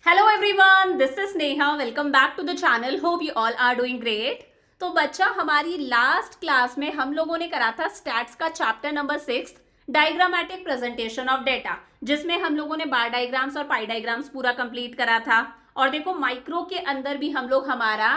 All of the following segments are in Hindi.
Hello everyone, this is Neha. Welcome back to the channel. Hope you all are doing great. तो बच्चा, हमारी लास्ट क्लास में हम लोगों ने करा था स्टैट्स का chapter number 6, diagrammatic presentation of data, जिसमें हम लोगों ने बार डायग्राम्स और पाई डायग्राम्स पूरा कंप्लीट करा था। और देखो, माइक्रो के अंदर भी हम लोग हमारा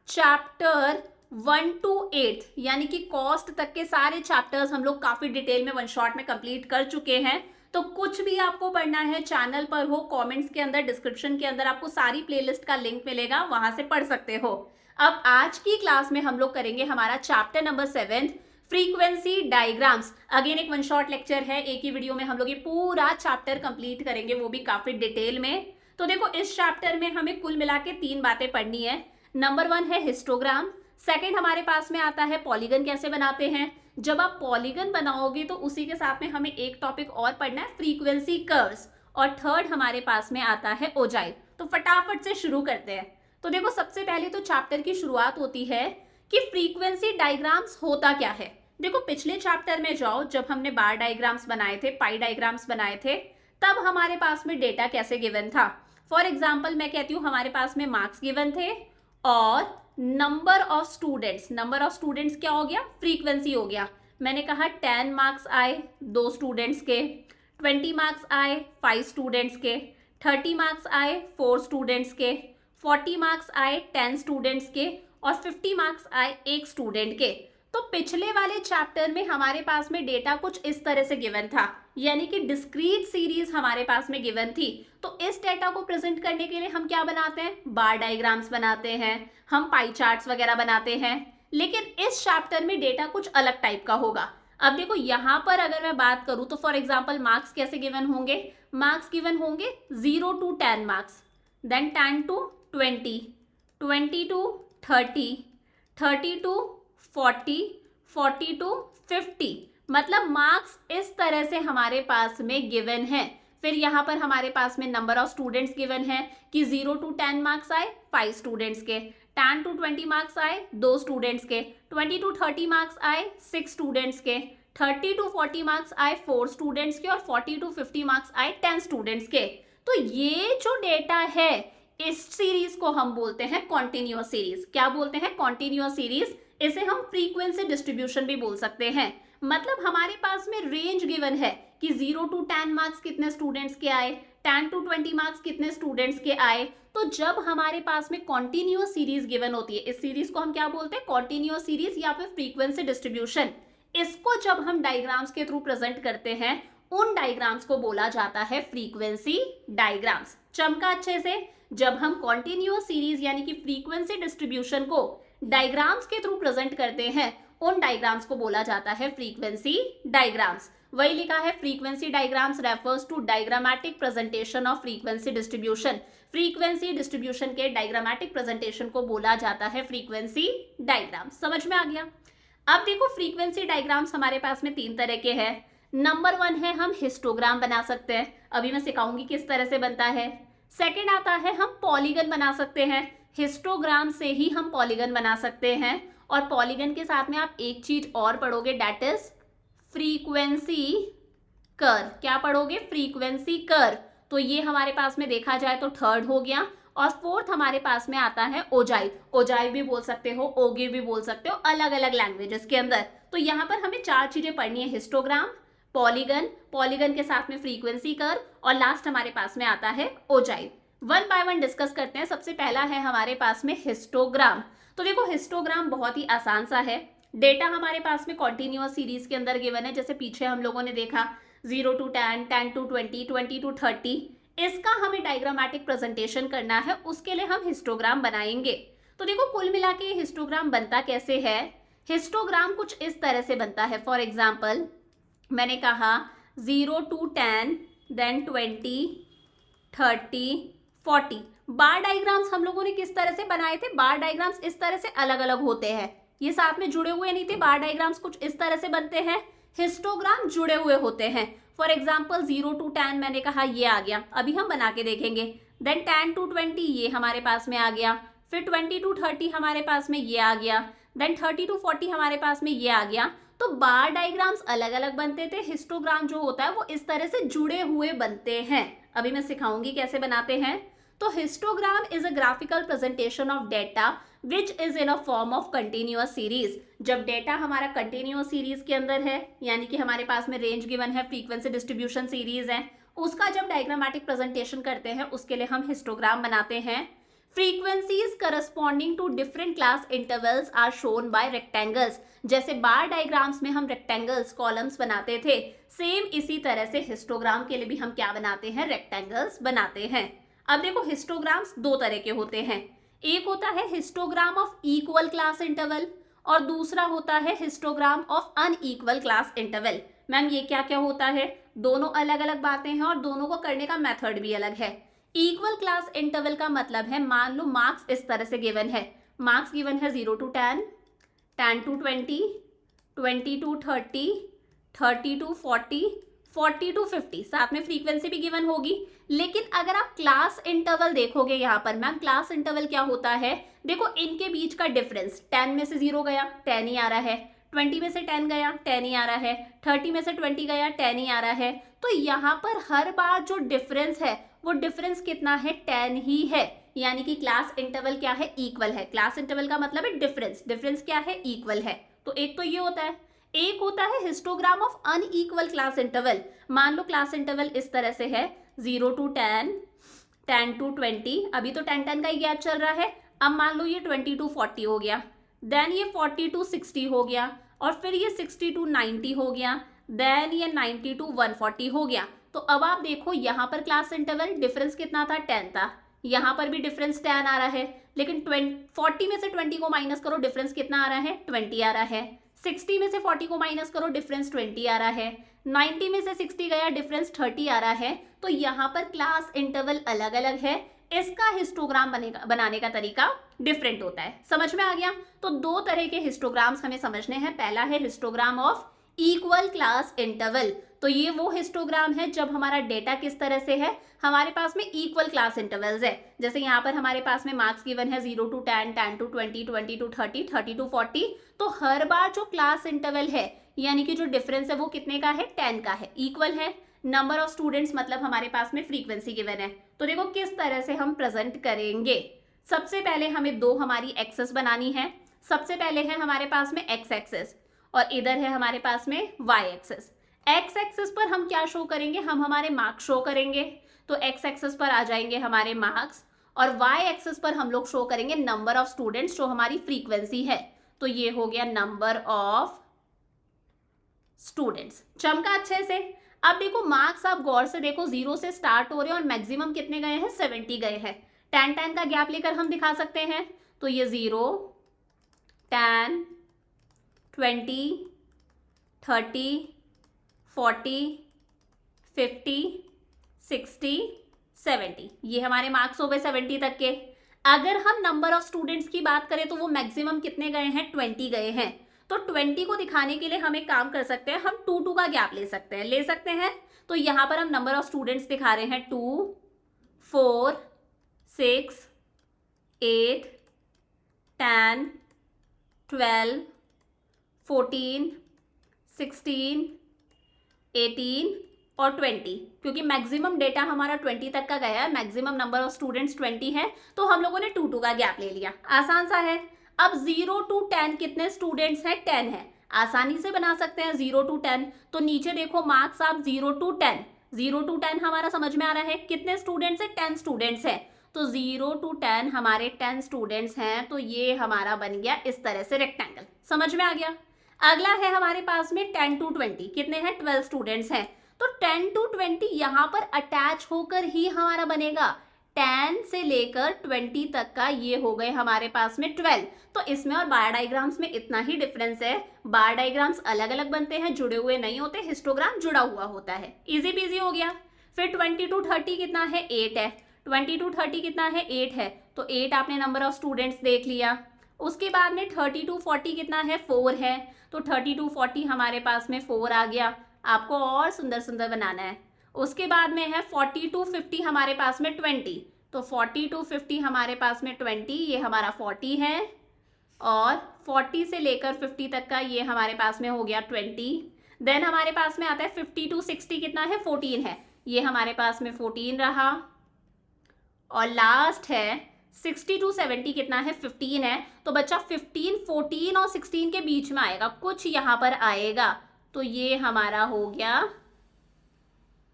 चैप्टर 1 to 8 यानी कि कॉस्ट तक के सारे चैप्टर्स हम लोग काफी डिटेल में वन शॉट में कंप्लीट कर चुके हैं। तो कुछ भी आपको पढ़ना है, चैनल पर हो, कमेंट्स के अंदर, डिस्क्रिप्शन के अंदर आपको सारी प्लेलिस्ट का लिंक मिलेगा, वहां से पढ़ सकते हो। अब आज की क्लास में हम लोग करेंगे हमारा chapter number 7, frequency diagrams. Again एक वन शॉट लेक्चर है, एक ही वीडियो में हम लोग ये पूरा चैप्टर कंप्लीट करेंगे, वो भी काफी डिटेल में। तो देखो, इस चैप्टर में हमें कुल मिला के 3 बातें पढ़नी है। नंबर 1 है हिस्टोग्राम, सेकेंड हमारे पास में आता है पॉलीगन कैसे बनाते हैं। जब आप पॉलीगन बनाओगे तो उसी के साथ में हमें एक टॉपिक और पढ़ना है, फ्रीक्वेंसी कर्व्स, और थर्ड हमारे पास में आता है ओजाइल। तो फटाफट से शुरू करते हैं। तो देखो, सबसे पहले तो चैप्टर की शुरुआत होती है कि फ्रीक्वेंसी डायग्राम्स होता क्या है। देखो, पिछले चैप्टर में जाओ, जब हमने बार डायग्राम्स बनाए थे, पाई डायग्राम्स बनाए थे, तब हमारे पास में डेटा कैसे गिवन था। फॉर एग्जाम्पल मैं कहती हूँ, हमारे पास में मार्क्स गिवन थे और number of students. Number of students क्या हो गया? फ्रीक्वेंसी हो गया। मैंने कहा 10 मार्क्स आए 2 स्टूडेंट्स के, 20 मार्क्स आए 5 स्टूडेंट्स के, 30 मार्क्स आए 4 स्टूडेंट्स के, 40 मार्क्स आए 10 स्टूडेंट्स के, और 50 मार्क्स आए 1 स्टूडेंट के। तो पिछले वाले चैप्टर में हमारे पास में डेटा कुछ इस तरह से गिवन था, यानी कि डिस्क्रीट सीरीज हमारे पास में गिवन थी। तो इस डेटा को प्रेजेंट करने के लिए हम क्या बनाते हैं? बार डायग्राम्स बनाते हैं, हम पाई चार्ट्स वगैरह बनाते हैं। लेकिन इस चैप्टर में डेटा कुछ अलग टाइप का होगा। अब देखो, यहां पर अगर मैं बात करूं तो फॉर एग्जांपल मार्क्स कैसे गिवन होंगे? मार्क्स गिवन होंगे 0 to 10 marks, then 10 to 20, 20 to 30, 30 to 40, 40 to 50। मतलब मार्क्स इस तरह से हमारे पास में गिवन है। फिर यहाँ पर हमारे पास में नंबर ऑफ स्टूडेंट्स गिवन है कि 0 to 10 मार्क्स आए 5 स्टूडेंट्स के, 10 to 20 मार्क्स आए 2 स्टूडेंट्स के, 20 to 30 मार्क्स आए 6 स्टूडेंट्स के, 30 to 40 मार्क्स आए 4 स्टूडेंट्स के, और 40 to 50 मार्क्स आए 10 स्टूडेंट्स के। तो ये जो डेटा है, इस सीरीज को हम बोलते हैं कॉन्टिन्यूअस सीरीज। क्या बोलते हैं? Continuous series. इसे हम फ्रीक्वेंसी डिस्ट्रीब्यूशन भी बोल सकते हैं। मतलब हमारे पास में रेंज गिवन है कि 0 to 10 मार्क्स कितने स्टूडेंट्स के आए, 10 to 20 मार्क्स कितने स्टूडेंट्स के आए। तो जब हमारे पास में कॉन्टिन्यूअस सीरीज गिवन होती है, इस सीरीज को हम क्या बोलते हैं? कॉन्टिन्यूअस सीरीज या फिर फ्रीक्वेंसी डिस्ट्रीब्यूशन। इसको जब हम डायग्राम्स के थ्रू प्रेजेंट करते हैं, उन डायग्राम्स को बोला जाता है फ्रीक्वेंसी डायग्राम्स। चमका अच्छे से? जब हम कॉन्टिन्यूअस सीरीज यानी कि फ्रीक्वेंसी डिस्ट्रीब्यूशन को डायग्राम्स के थ्रू प्रेजेंट करते हैं, उन डायग्राम्स को बोला जाता है फ्रीक्वेंसी डायग्राम्स। वही लिखा है, frequency diagrams refers to diagrammatic presentation of frequency distribution. Frequency distribution के डायग्रामेटिक प्रेजेंटेशन को बोला जाता है फ्रीक्वेंसी डायग्राम्स। समझ में आ गया? अब देखो, फ्रीक्वेंसी डायग्राम्स हमारे पास में 3 तरह के हैं। नंबर 1 है, हम हिस्टोग्राम बना सकते हैं, अभी मैं सिखाऊंगी किस तरह से बनता है। सेकेंड आता है, हम पॉलीगन बना सकते हैं। हिस्टोग्राम से ही हम पॉलीगन बना सकते हैं, और पॉलीगन के साथ में आप एक चीज और पढ़ोगे, दैट इज फ्रीक्वेंसी कर्व। क्या पढ़ोगे? Frequency curve. तो ये हमारे पास में देखा जाए तो थर्ड हो गया। और फोर्थ हमारे पास में आता है ओजाइव। ओजाइव भी बोल सकते हो, ओगिव भी बोल सकते हो, अलग अलग लैंग्वेजेस के अंदर। तो यहाँ पर हमें 4 चीजें पढ़नी है, हिस्टोग्राम, पॉलीगन, पॉलीगन के साथ में फ्रीक्वेंसी कर्व, और लास्ट हमारे पास में आता है ogive. One by one discuss करते हैं। सबसे पहला है हमारे पास में हिस्टोग्राम। तो देखो, हिस्टोग्राम बहुत ही आसान सा है। डेटा हमारे पास में कॉन्टिन्यूअस सीरीज के अंदर गिवन है, जैसे पीछे हम लोगों ने देखा 0 to 10, 10 to 20, 20 to 30। इसका हमें डायग्रामेटिक प्रेजेंटेशन करना है, उसके लिए हम हिस्टोग्राम बनाएंगे। तो देखो, कुल मिला के हिस्टोग्राम बनता कैसे है? हिस्टोग्राम कुछ इस तरह से बनता है। फॉर एग्जाम्पल मैंने कहा 0 to 10, देन 20, 30, 40। बार डायग्राम्स हम लोगों ने किस तरह से बनाए थे? बार डायग्राम्स इस तरह से अलग अलग होते हैं, ये साथ में जुड़े हुए नहीं थे। बार डायग्राम्स कुछ इस तरह से बनते हैं, हिस्टोग्राम जुड़े हुए होते हैं। फॉर एग्जाम्पल 0 to 10 मैंने कहा ये आ गया, अभी हम बना के देखेंगे। देन 10 to 20 ये हमारे पास में आ गया, फिर 20 to 30 हमारे पास में ये आ गया, देन 30 to 40 हमारे पास में ये आ गया। तो बार डायग्राम्स अलग अलग बनते थे, हिस्टोग्राम जो होता है वो इस तरह से जुड़े हुए बनते हैं। अभी मैं सिखाऊंगी कैसे बनाते हैं। तो histogram is a graphical presentation of data which is in a form of continuous series. जब डेटा हमारा कंटिन्यूअस सीरीज के अंदर है, यानी कि हमारे पास में रेंज गिवन है, फ्रीक्वेंसी डिस्ट्रीब्यूशन सीरीज है, उसका जब डायग्रामेटिक प्रेजेंटेशन करते हैं उसके लिए हम हिस्टोग्राम बनाते हैं। Frequencies corresponding to different class intervals are shown by rectangles. जैसे बार डायग्राम्स में हम रेक्टेंगल्स कॉलम्स बनाते थे, सेम इसी तरह से हिस्टोग्राम के लिए भी हम क्या बनाते हैं, रेक्टेंगल्स बनाते हैं। अब देखो हिस्टोग्राम्स दो तरह के होते हैं, एक होता है histogram of equal class interval और दूसरा होता है histogram of unequal class interval. Ma'am ये क्या क्या होता है, दोनों अलग अलग बातें हैं और दोनों को करने का मेथड भी अलग है। इक्वल क्लास इंटरवल का मतलब है, मान लो मार्क्स इस तरह से गिवन है, मार्क्स गिवन है 0 to 10, 10 to 20, 20 to 30, 30 to 40, 40 to 50, साथ में फ्रीक्वेंसी भी गिवन होगी। लेकिन अगर आप क्लास इंटरवल देखोगे यहाँ पर, मैम क्लास इंटरवल क्या होता है, देखो इनके बीच का डिफरेंस, 10 में से 0 गया 10 ही आ रहा है, 20 में से 10 गया 10 ही आ रहा है, 30 में से 20 गया 10 ही आ रहा है। तो यहाँ पर हर बार जो डिफरेंस है वो डिफरेंस कितना है, 10 ही है। यानी कि क्लास इंटरवल क्या है, इक्वल है। क्लास इंटरवल का मतलब है डिफरेंस, डिफरेंस क्या है, इक्वल है। तो एक तो ये होता है। एक होता है histogram of unequal class interval. मान लो क्लास इंटरवल इस तरह से है, 0 to 10, 10 to 20, अभी तो 10 का ही गैप चल रहा है। अब मान लो ये 20 to 40 हो गया, देन ये 40 to 60 हो गया, और फिर ये 60 to 90 हो गया, देन ये 90 to 140 हो गया। तो अब आप देखो यहाँ पर क्लास इंटरवल डिफरेंस कितना था, 10 था, यहाँ पर भी डिफरेंस 10 आ रहा है। लेकिन 40 में से 20 को माइनस करो, डिफरेंस कितना आ रहा है, 20 आ रहा है। 60 में से 40 को माइनस करो, डिफरेंस 20 आ रहा है। 90 में से 60 गया, डिफरेंस 30 आ रहा है। तो यहाँ पर क्लास इंटरवल अलग अलग है, इसका हिस्टोग्राम बनाने का तरीका डिफरेंट होता है। समझ में आ गया। तो दो तरह के हिस्टोग्राम्स हमें समझने हैं। पहला है histogram of equal class interval. तो ये वो हिस्टोग्राम है जब हमारा डेटा किस तरह से है, हमारे पास में इक्वल क्लास इंटरवल्स है। जैसे यहाँ पर हमारे पास में मार्क्स गिवन है 0 to 10, 10 to 20, 20 to 30, 30 to 40। तो हर बार जो क्लास इंटरवल है, यानी कि जो डिफरेंस है वो कितने का है, 10 का है, इक्वल है। नंबर ऑफ स्टूडेंट्स मतलब हमारे पास में फ्रीक्वेंसी गिवन है। तो देखो किस तरह से हम प्रेजेंट करेंगे। सबसे पहले हमें दो हमारी एक्सेस बनानी है। सबसे पहले है हमारे पास में एक्स एक्सेस और इधर है हमारे पास में वाई एक्सेस। एक्स एक्सेस पर हम क्या शो करेंगे, हम हमारे मार्क्स शो करेंगे। तो एक्स एक्सेस पर आ जाएंगे हमारे मार्क्स, और वाई एक्सेस पर हम लोग शो करेंगे नंबर ऑफ स्टूडेंट्स, जो हमारी फ्रीक्वेंसी है। तो ये हो गया नंबर ऑफ स्टूडेंट्स। चमका अच्छे से। अब देखो मार्क्स आप गौर से देखो, 0 से स्टार्ट हो रहे हैं और मैक्सिमम कितने गए हैं, 70 गए हैं। 10 का गैप लेकर हम दिखा सकते हैं। तो ये 0, 10, 20, 30, 40, 50, 60, 70, ये हमारे मार्क्स हो गए 70 तक के। अगर हम नंबर ऑफ स्टूडेंट्स की बात करें तो वो मैक्सिमम कितने गए हैं, 20 गए हैं। तो 20 को दिखाने के लिए हम एक काम कर सकते हैं, हम 2 का गैप ले सकते हैं। तो यहाँ पर हम नंबर ऑफ स्टूडेंट्स दिखा रहे हैं 2, 4, 6, 8, 10, 12, 14, 16, 18 और 20, क्योंकि मैक्सिमम डेटा हमारा 20 तक का गया है, मैक्सिमम नंबर ऑफ स्टूडेंट्स 20 है। तो हम लोगों ने 2 का गैप ले लिया, आसान सा है। अब 0 to 10 कितने स्टूडेंट्स हैं, 10 है। आसानी से बना सकते हैं 0 to 10। तो नीचे देखो मार्क्स आप 0 to 10, 0 to 10 हमारा समझ में आ रहा है, कितने स्टूडेंट्स है, 10 स्टूडेंट्स है। तो 0 to 10 हमारे 10 स्टूडेंट्स हैं। तो ये हमारा बन गया इस तरह से रेक्टेंगल, समझ में आ गया। अगला है हमारे पास में 10 to 20, कितने हैं, 12 स्टूडेंट्स हैं। तो 10 to 20 यहाँ पर अटैच होकर ही हमारा बनेगा। 10 से लेकर 20 तक का ये हो गए हमारे पास में 12। तो इसमें और बार डायग्राम्स में इतना ही डिफरेंस है, बार डायग्राम्स अलग अलग बनते हैं, जुड़े हुए नहीं होते, हिस्टोग्राम जुड़ा हुआ होता है। इजी पीजी हो गया। फिर 20 to 30 कितना है, 8 है। 20 to 30 कितना है, 8 है। तो 8 आपने नंबर ऑफ स्टूडेंट्स देख लिया। उसके बाद में 30 to 40 कितना है, 4 है। तो 30 to 40 हमारे पास में 4 आ गया। आपको और सुंदर सुंदर बनाना है। उसके बाद में है 40 to 50 हमारे पास में 20। तो 40 to 50 हमारे पास में 20, ये हमारा 40 है। और 40 से लेकर 50 तक का ये हमारे पास में हो गया 20। देन हमारे पास में आता है 50 to 60 कितना है, 14 है। ये हमारे पास में 14 रहा। और लास्ट है 60 to 70 कितना है 15 है। तो बच्चा 15, 14 और 16 के बीच में आएगा, कुछ यहाँ पर आएगा। तो ये हमारा हो गया,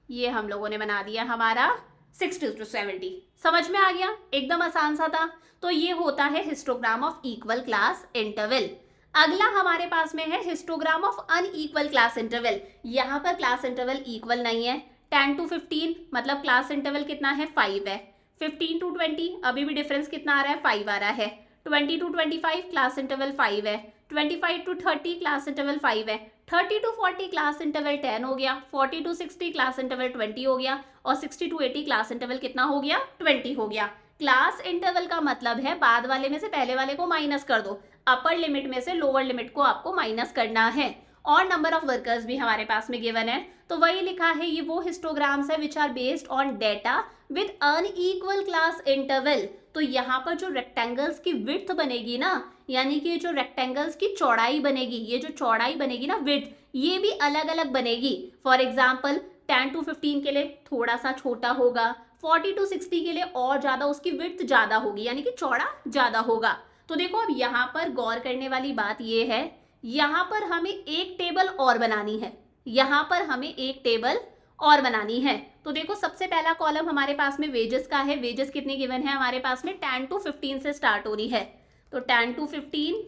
ये हम लोगों ने बना दिया हमारा 60 to 70। समझ में आ गया, एकदम आसान सा था। तो ये होता है histogram of equal class interval. अगला हमारे पास में है histogram of unequal class interval. यहाँ पर क्लास इंटरवल इक्वल नहीं है। 10 to 15 मतलब क्लास इंटरवल कितना है 5 है। 15 to 20 अभी भी डिफरेंस कितना आ रहा है 5 आ रहा है। 20 to 25 क्लास इंटरवल 5 है। 25 to 30 क्लास इंटरवल 5 है। 30 to 40 क्लास इंटरवल 10 हो गया। 40 to 60 क्लास इंटरवल 20 हो गया। और 60 to 80 क्लास इंटरवल कितना हो गया 20 हो गया। क्लास इंटरवल का मतलब है बाद वाले में से पहले वाले को माइनस कर दो, अपर लिमिट में से लोअर लिमिट को आपको माइनस करना है। और नंबर ऑफ वर्कर्स भी हमारे पास में गिवन है, तो वही लिखा है ये वो हिस्टोग्राम्स है which are based on data with unequal class interval. तो यहाँ पर जो रेक्टेंगल्स की विड्थ बनेगी ना, यानी कि जो रेक्टेंगल्स की चौड़ाई बनेगी, ये जो चौड़ाई बनेगी ना विड्थ, ये भी अलग अलग बनेगी। फॉर एग्जाम्पल 10 to 15 के लिए थोड़ा सा छोटा होगा, 40 to 60 के लिए और ज्यादा उसकी विड्थ ज्यादा होगी, यानी कि चौड़ा ज्यादा होगा। तो देखो अब यहाँ पर गौर करने वाली बात ये है, यहाँ पर हमें एक टेबल और बनानी है, यहाँ पर हमें एक टेबल और बनानी है। तो देखो सबसे पहला कॉलम हमारे पास में वेजेस का है। वेजेस कितनी गिवन है हमारे पास में 10 to 15 से स्टार्ट हो रही है। तो 10 to 15,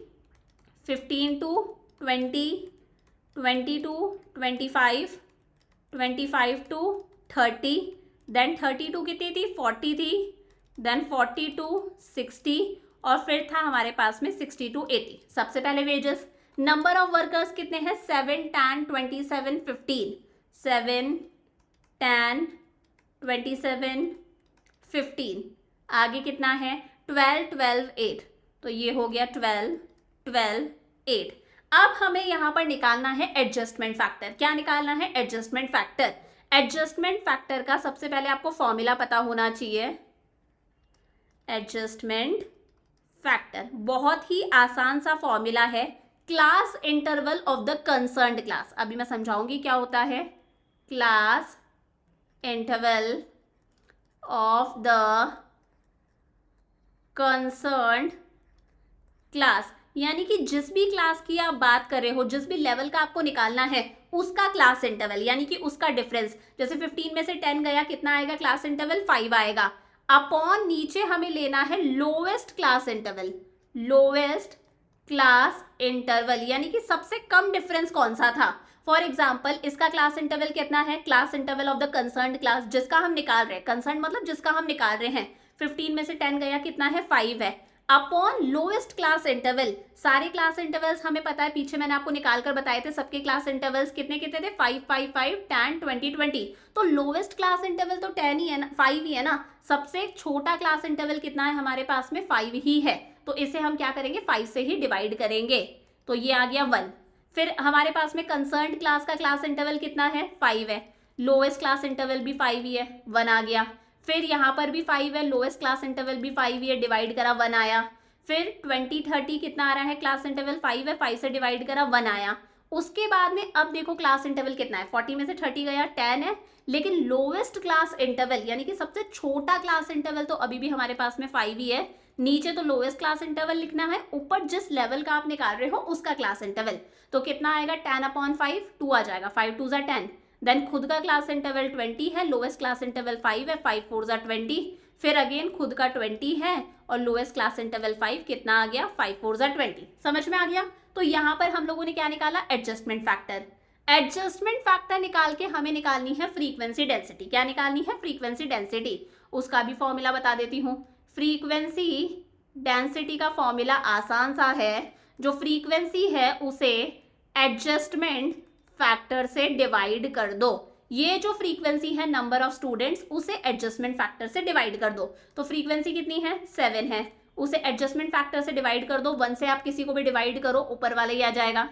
15 to 20, 20 to 25, 25 to 30, then 30 to कितनी थी 40 थी, देन 40 to 60 और फिर था हमारे पास में 60 to 80। सबसे पहले वेजेस। नंबर ऑफ वर्कर्स कितने हैं 7, 10, 27, 15। 7, 10, 27, 15। आगे कितना है 12, 12, 8। तो ये हो गया 12, 12, 8। अब हमें यहाँ पर निकालना है एडजस्टमेंट फैक्टर। क्या निकालना है एडजस्टमेंट फैक्टर। एडजस्टमेंट फैक्टर का सबसे पहले आपको फॉर्मूला पता होना चाहिए। एडजस्टमेंट फैक्टर बहुत ही आसान सा फॉर्मूला है, class interval of the concerned class. अभी मैं समझाऊंगी क्या होता है class interval of the concerned class, यानी कि जिस भी क्लास की आप बात कर रहे हो, जिस भी लेवल का आपको निकालना है उसका क्लास इंटरवल, यानी कि उसका डिफरेंस। जैसे 15 में से 10 गया, कितना आएगा क्लास इंटरवल 5 आएगा। अपॉन नीचे हमें लेना है lowest class interval, lowest class interval, यानी कि सबसे कम डिफरेंस कौन सा था। फॉर एग्जाम्पल इसका क्लास इंटरवल कितना है, class interval of the concerned class जिसका हम निकाल रहे हैं, कंसर्न मतलब जिसका हम निकाल रहे हैं। 15 में से 10 गया, कितना है 5 है। अपॉन लोएस्ट क्लास इंटरवल, सारे क्लास इंटरवल्स हमें पता है, पीछे मैंने आपको निकाल कर बताए थे सबके क्लास इंटरवल्स कितने कितने थे 5, 5, 5, 10, 20, 20। तो लोएस्ट क्लास इंटरवल तो 10 ही है ना, 5 ही है ना। सबसे छोटा क्लास इंटरवल कितना है हमारे पास में 5 ही है। तो इसे हम क्या करेंगे 5 से ही डिवाइड करेंगे। तो ये आ गया 1। फिर हमारे पास में कंसर्न्ड क्लास का क्लास इंटरवल कितना है 5 है, लोएस्ट क्लास इंटरवल भी 5 ही है, 1 आ गया। फिर यहाँ पर भी 5 है, लोएस्ट क्लास इंटरवल भी 5 ही है, डिवाइड करा 1 आया। फिर 20, 30 कितना आ रहा है, क्लास इंटरवल 5 है, 5 से डिवाइड करा 1 आया। उसके बाद में अब देखो क्लास इंटरवल कितना है, 40 में से 30 गया 10 है, लेकिन लोएस्ट क्लास इंटरवल यानी कि सबसे छोटा क्लास इंटरवल तो अभी भी हमारे पास में 5 ही है। नीचे तो लोएस्ट क्लास इंटरवल लिखना है, ऊपर जिस लेवल का आप निकाल रहे हो उसका क्लास इंटरवल। तो कितना आएगा 10/5, 2 आ जाएगा, 5 2 10। देन खुद का क्लास इंटरवल 20 है, लोएस्ट क्लास इंटरवल 5 है, 5 4 20। फिर अगेन खुद का 20 है और लोएस्ट क्लास इंटरवल 5, कितना आ गया 5 4 20। समझ में आ गया। तो यहाँ पर हम लोगों ने क्या निकाला एडजस्टमेंट फैक्टर। एडजस्टमेंट फैक्टर निकाल के हमें निकालनी है फ्रीक्वेंसी डेंसिटी। क्या निकालनी है फ्रीक्वेंसी डेंसिटी, उसका भी फॉर्मूला बता देती हूँ। फ्रीक्वेंसी डेंसिटी का फॉर्मूला आसान सा है, जो फ्रीक्वेंसी है उसे एडजस्टमेंट फैक्टर से डिवाइड कर दो। ये जो फ्रीक्वेंसी है नंबर ऑफ स्टूडेंट्स, उसे एडजस्टमेंट फैक्टर से डिवाइड कर दो। तो फ्रीक्वेंसी कितनी है 7 है, उसे एडजस्टमेंट फैक्टर से डिवाइड कर दो। 1 से आप किसी को भी डिवाइड करो, ऊपर वाला ही आ जाएगा।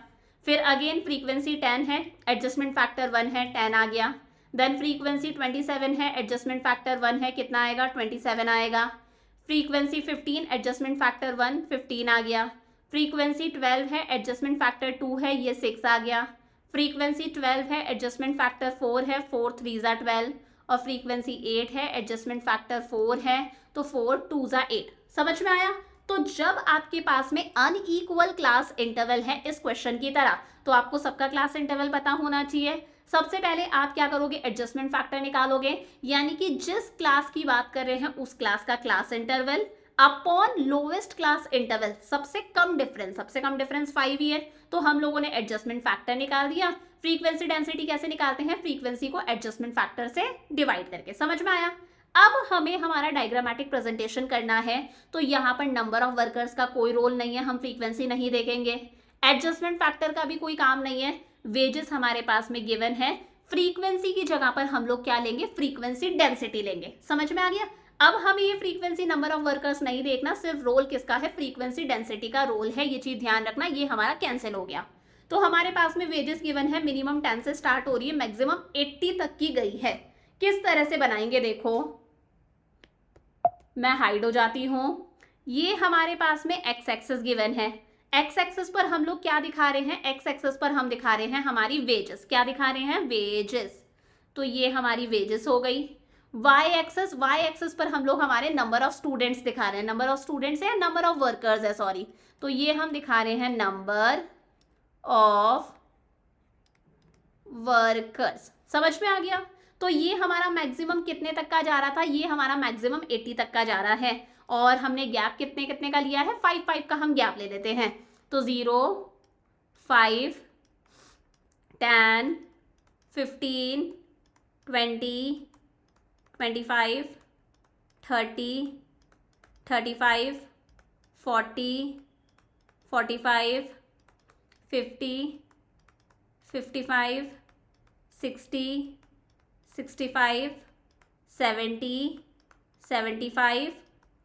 फिर अगेन फ्रीक्वेंसी 10 है, एडजस्टमेंट फैक्टर 1 है, 10 आ गया। देन फ्रीक्वेंसी 27 है, एडजस्टमेंट फैक्टर 1 है, कितना आएगा 27 आएगा। फ्रीक्वेंसी 15, एडजस्टमेंट फैक्टर 1, 15 आ गया। फ्रीक्वेंसी 12 है, एडजस्टमेंट फैक्टर 2 है, ये 6 आ गया। फ्रीक्वेंसी 12 है, एडजस्टमेंट फैक्टर 4 है, 4 3 12। और फ्रीक्वेंसी 8 है, एडजस्टमेंट फैक्टर 4 है, तो 4 2 जा 8। समझ में आया? तो जब आपके पास में अनइक्वल क्लास इंटरवल है इस क्वेश्चन की तरह, तो आपको सबका क्लास इंटरवल पता होना चाहिए। सबसे पहले आप क्या करोगे, एडजस्टमेंट फैक्टर निकालोगे, यानी कि जिस क्लास की बात कर रहे हैं उस क्लास का class interval upon lowest class interval, सबसे कम डिफरेंस 5 ही है, तो हम लोगों ने एडजस्टमेंट फैक्टर निकाल दिया। फ्रीक्वेंसी डेंसिटी कैसे निकालते हैं, फ्रीक्वेंसी को एडजस्टमेंट फैक्टर से डिवाइड करके। समझ में आया? अब हमें हमारा डायग्रामेटिक प्रेजेंटेशन करना है, तो यहाँ पर नंबर ऑफ वर्कर्स का कोई रोल नहीं है, हम फ्रीक्वेंसी नहीं देखेंगे, एडजस्टमेंट फैक्टर का भी कोई काम नहीं है, वेजेस हमारे पास में गिवन है, फ्रीक्वेंसी की जगह पर हम लोग क्या लेंगे, फ्रीक्वेंसी डेंसिटी लेंगे। समझ में आ गया? अब हमें ये फ्रीक्वेंसी नंबर ऑफ वर्कर्स नहीं देखना, सिर्फ रोल किसका है, फ्रीक्वेंसी डेंसिटी का रोल है, ये चीज ध्यान रखना। ये हमारा कैंसिल हो गया। तो हमारे पास में वेजेस गिवन है, मिनिमम 10 से स्टार्ट हो रही है, मैक्सिमम 80 तक की गई है। किस तरह से बनाएंगे, देखो मैं हाइड हो जाती हूं। ये हमारे पास में एक्स एक्सेस गिवन है, एक्स एक्सेस पर हम लोग क्या दिखा रहे हैं, एक्स एक्सेस पर हम दिखा रहे हैं हमारी वेजेस। क्या दिखा रहे हैं, वेजेस। तो ये हमारी वेजेस हो गई। वाई एक्सेस पर हम लोग हमारे नंबर ऑफ स्टूडेंट्स दिखा रहे हैं, नंबर ऑफ स्टूडेंट्स है, नंबर ऑफ वर्कर्स है, सॉरी, तो ये हम दिखा रहे हैं नंबर ऑफ वर्कर्स। समझ में आ गया? तो ये हमारा मैक्सिमम कितने तक का जा रहा था, ये हमारा मैक्सिमम 80 तक का जा रहा है, और हमने गैप कितने कितने का लिया है, 5 का हम गैप ले लेते हैं। तो 0 5 10 15 20 25 30 35 40 45 50 55 60 65 70 75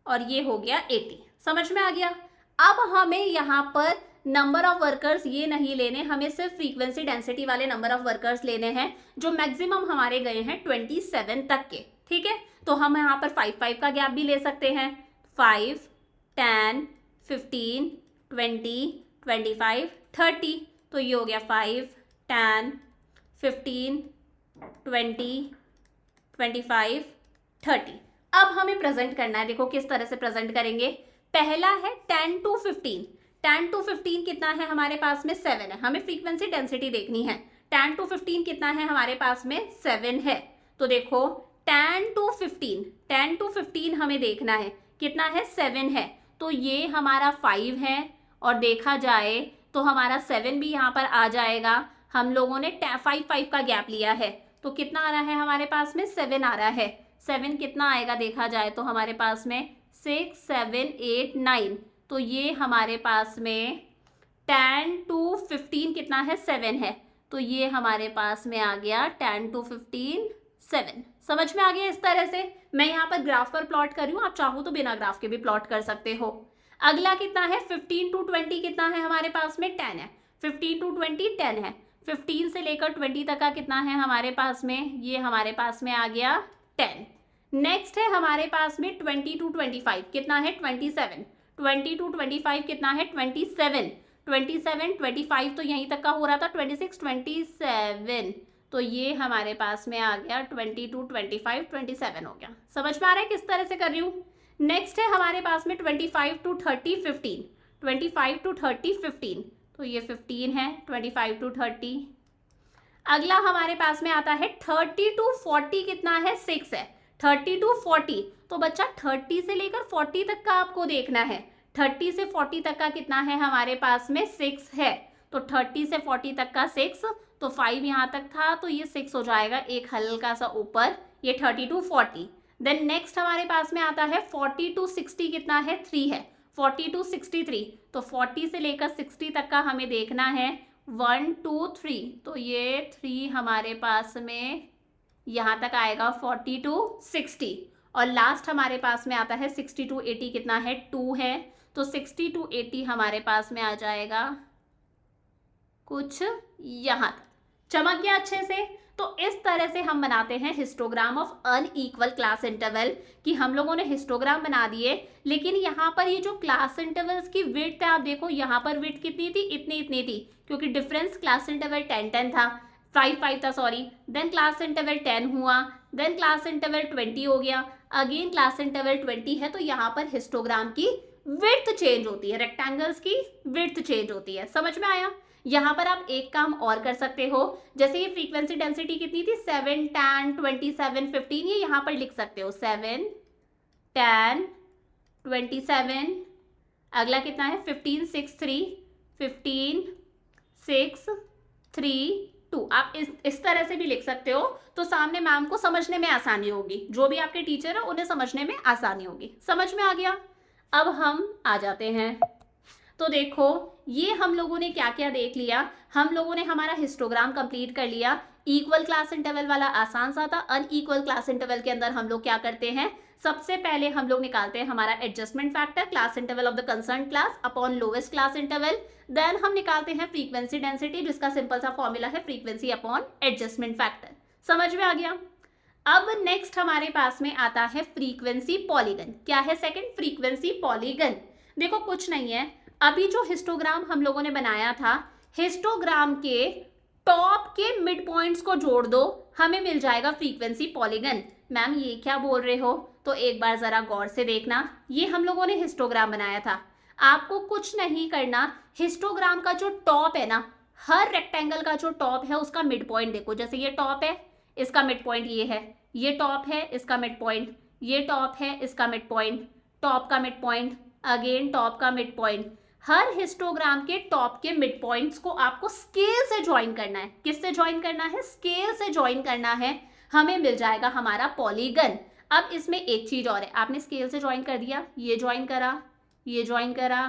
और ये हो गया 80। समझ में आ गया? अब हमें यहाँ पर नंबर ऑफ वर्कर्स ये नहीं लेने, हमें सिर्फ फ्रीक्वेंसी डेंसिटी वाले नंबर ऑफ वर्कर्स लेने हैं, जो मैक्सिमम हमारे गए हैं 27 तक के। ठीक है, तो हम यहाँ पर 5 का गैप भी ले सकते हैं, 5 10 15 20 25 30। तो ये हो गया 5 10 15 20 25 30। अब हमें प्रेजेंट करना है, देखो किस तरह से प्रेजेंट करेंगे। पहला है 10 to 15। 10 to 15 कितना है हमारे पास में, 7 है, हमें फ्रीक्वेंसी डेंसिटी देखनी है। 10 to 15 कितना है हमारे पास में, 7 है। तो देखो 10 to 15 हमें देखना है, कितना है, 7 है, तो ये हमारा 5 है, और देखा जाए तो हमारा 7 भी यहाँ पर आ जाएगा। हम लोगों ने 5 का गैप लिया है, तो कितना आ रहा है हमारे पास में, 7 आ रहा है। 7 कितना आएगा देखा जाए तो हमारे पास में 6 7 8 9, तो ये हमारे पास में 10 to 15 कितना है, 7 है, तो ये हमारे पास में आ गया 10 to 15 7। समझ में आ गया? इस तरह से मैं यहाँ पर ग्राफ पर प्लॉट कर रही हूँ, आप चाहो तो बिना ग्राफ के भी प्लॉट कर सकते हो। अगला कितना है, 15 to 20 कितना है हमारे पास में, 10 है। 15 to 20 10 है। 15 से लेकर 20 तक का कितना है हमारे पास में, ये हमारे पास में आ गया 10। नेक्स्ट है हमारे पास में 20 to 25 कितना है, 27। 20 to 25 कितना है, 27। 27 25 तो यहीं तक का हो रहा था, 26 27, तो ये हमारे पास में आ गया 20 to 25 27 हो गया। समझ में आ रहा है किस तरह से कर रही हूँ? नेक्स्ट है हमारे पास में 25 to 30 15। 25 to 30 15, तो ये 15 है, 25 to 30। अगला हमारे पास में आता है 30 to 40 कितना है, 6 है। 30 to 40, तो बच्चा 30 से लेकर 40 तक का आपको देखना है। 30 से 40 तक का कितना है हमारे पास में, 6 है, तो 30 से 40 तक का 6, तो 5 यहाँ तक था, तो ये 6 हो जाएगा, एक हल्का सा ऊपर, ये 30 to 40। देन नेक्स्ट हमारे पास में आता है 40 to 60 कितना है, 3 है। 40 to 63, तो 40 से लेकर 60 तक का हमें देखना है, 1 2 3, तो ये 3 हमारे पास में यहाँ तक आएगा 40 to 60। और लास्ट हमारे पास में आता है 60 to 80 कितना है, 2 है, तो 60 to 80 हमारे पास में आ जाएगा कुछ यहाँ तक। चमक गया अच्छे से? तो इस तरह से हम बनाते हैं histogram of unequal class interval, कि हम लोगों ने हिस्टोग्राम बना दिए, लेकिन यहाँ पर ये जो क्लास इंटरवल्स की विड्थ है, आप देखो यहाँ पर विड्थ कितनी थी, इतनी थी, क्योंकि डिफरेंस क्लास इंटरवल 10 था, 5 था, सॉरी। देन क्लास इंटरवल 10 हुआ, देन क्लास इंटरवल 20 हो गया। अगेन क्लास इंटरवल 20 है, तो यहाँ पर हिस्टोग्राम की विड्थ चेंज होती है, रेक्टेंगल्स की विड्थ चेंज होती है। समझ में आया? यहाँ पर आप एक काम और कर सकते हो, जैसे ये फ्रीक्वेंसी डेंसिटी कितनी थी 7 tan 27 15, ये यहाँ पर लिख सकते हो 7 tan 27, अगला कितना है 15 6 3 15 6 3 2। आप इस तरह से भी लिख सकते हो, तो सामने मैम को समझने में आसानी होगी, जो भी आपके टीचर है उन्हें समझने में आसानी होगी। समझ में आ गया? अब हम आ जाते हैं, तो देखो ये हम लोगों ने क्या क्या देख लिया। हम लोगों ने हमारा हिस्टोग्राम कंप्लीट कर लिया। इक्वल क्लास इंटरवल वाला आसान सा था। अनइक्वल क्लास इंटरवल के अंदर हम लोग क्या करते हैं, सबसे पहले हम लोग निकालते हैं हमारा adjustment factor, class interval of the concern class upon lowest class interval. Then हम निकालते हैं फ्रीक्वेंसी डेंसिटी, जिसका सिंपल सा फॉर्मूला है फ्रीक्वेंसी अपॉन एडजस्टमेंट फैक्टर। समझ में आ गया? अब नेक्स्ट हमारे पास में आता है फ्रीक्वेंसी पॉलीगन। क्या है सेकंड? Frequency polygon. देखो कुछ नहीं है, अभी जो हिस्टोग्राम हम लोगों ने बनाया था, हिस्टोग्राम के टॉप के मिड पॉइंट्स को जोड़ दो, हमें मिल जाएगा फ्रीक्वेंसी पॉलीगन। मैम ये क्या बोल रहे हो? तो एक बार जरा गौर से देखना, ये हम लोगों ने हिस्टोग्राम बनाया था। आपको कुछ नहीं करना, हिस्टोग्राम का जो टॉप है ना, हर रेक्टेंगल का जो टॉप है उसका मिड पॉइंट देखो। जैसे ये टॉप है, इसका मिड पॉइंट ये है, ये टॉप है, इसका मिड पॉइंट, ये टॉप है, इसका मिड पॉइंट, टॉप का मिड पॉइंट, अगेन टॉप का मिड पॉइंट। हर हिस्टोग्राम के टॉप के मिड पॉइंट्स को आपको स्केल से ज्वाइन करना है। किससे ज्वाइन करना है? स्केल से ज्वाइन करना है। हमें मिल जाएगा हमारा पॉलीगन। अब इसमें एक चीज और है, आपने स्केल से ज्वाइन कर दिया, ये ज्वाइन करा, ये ज्वाइन करा,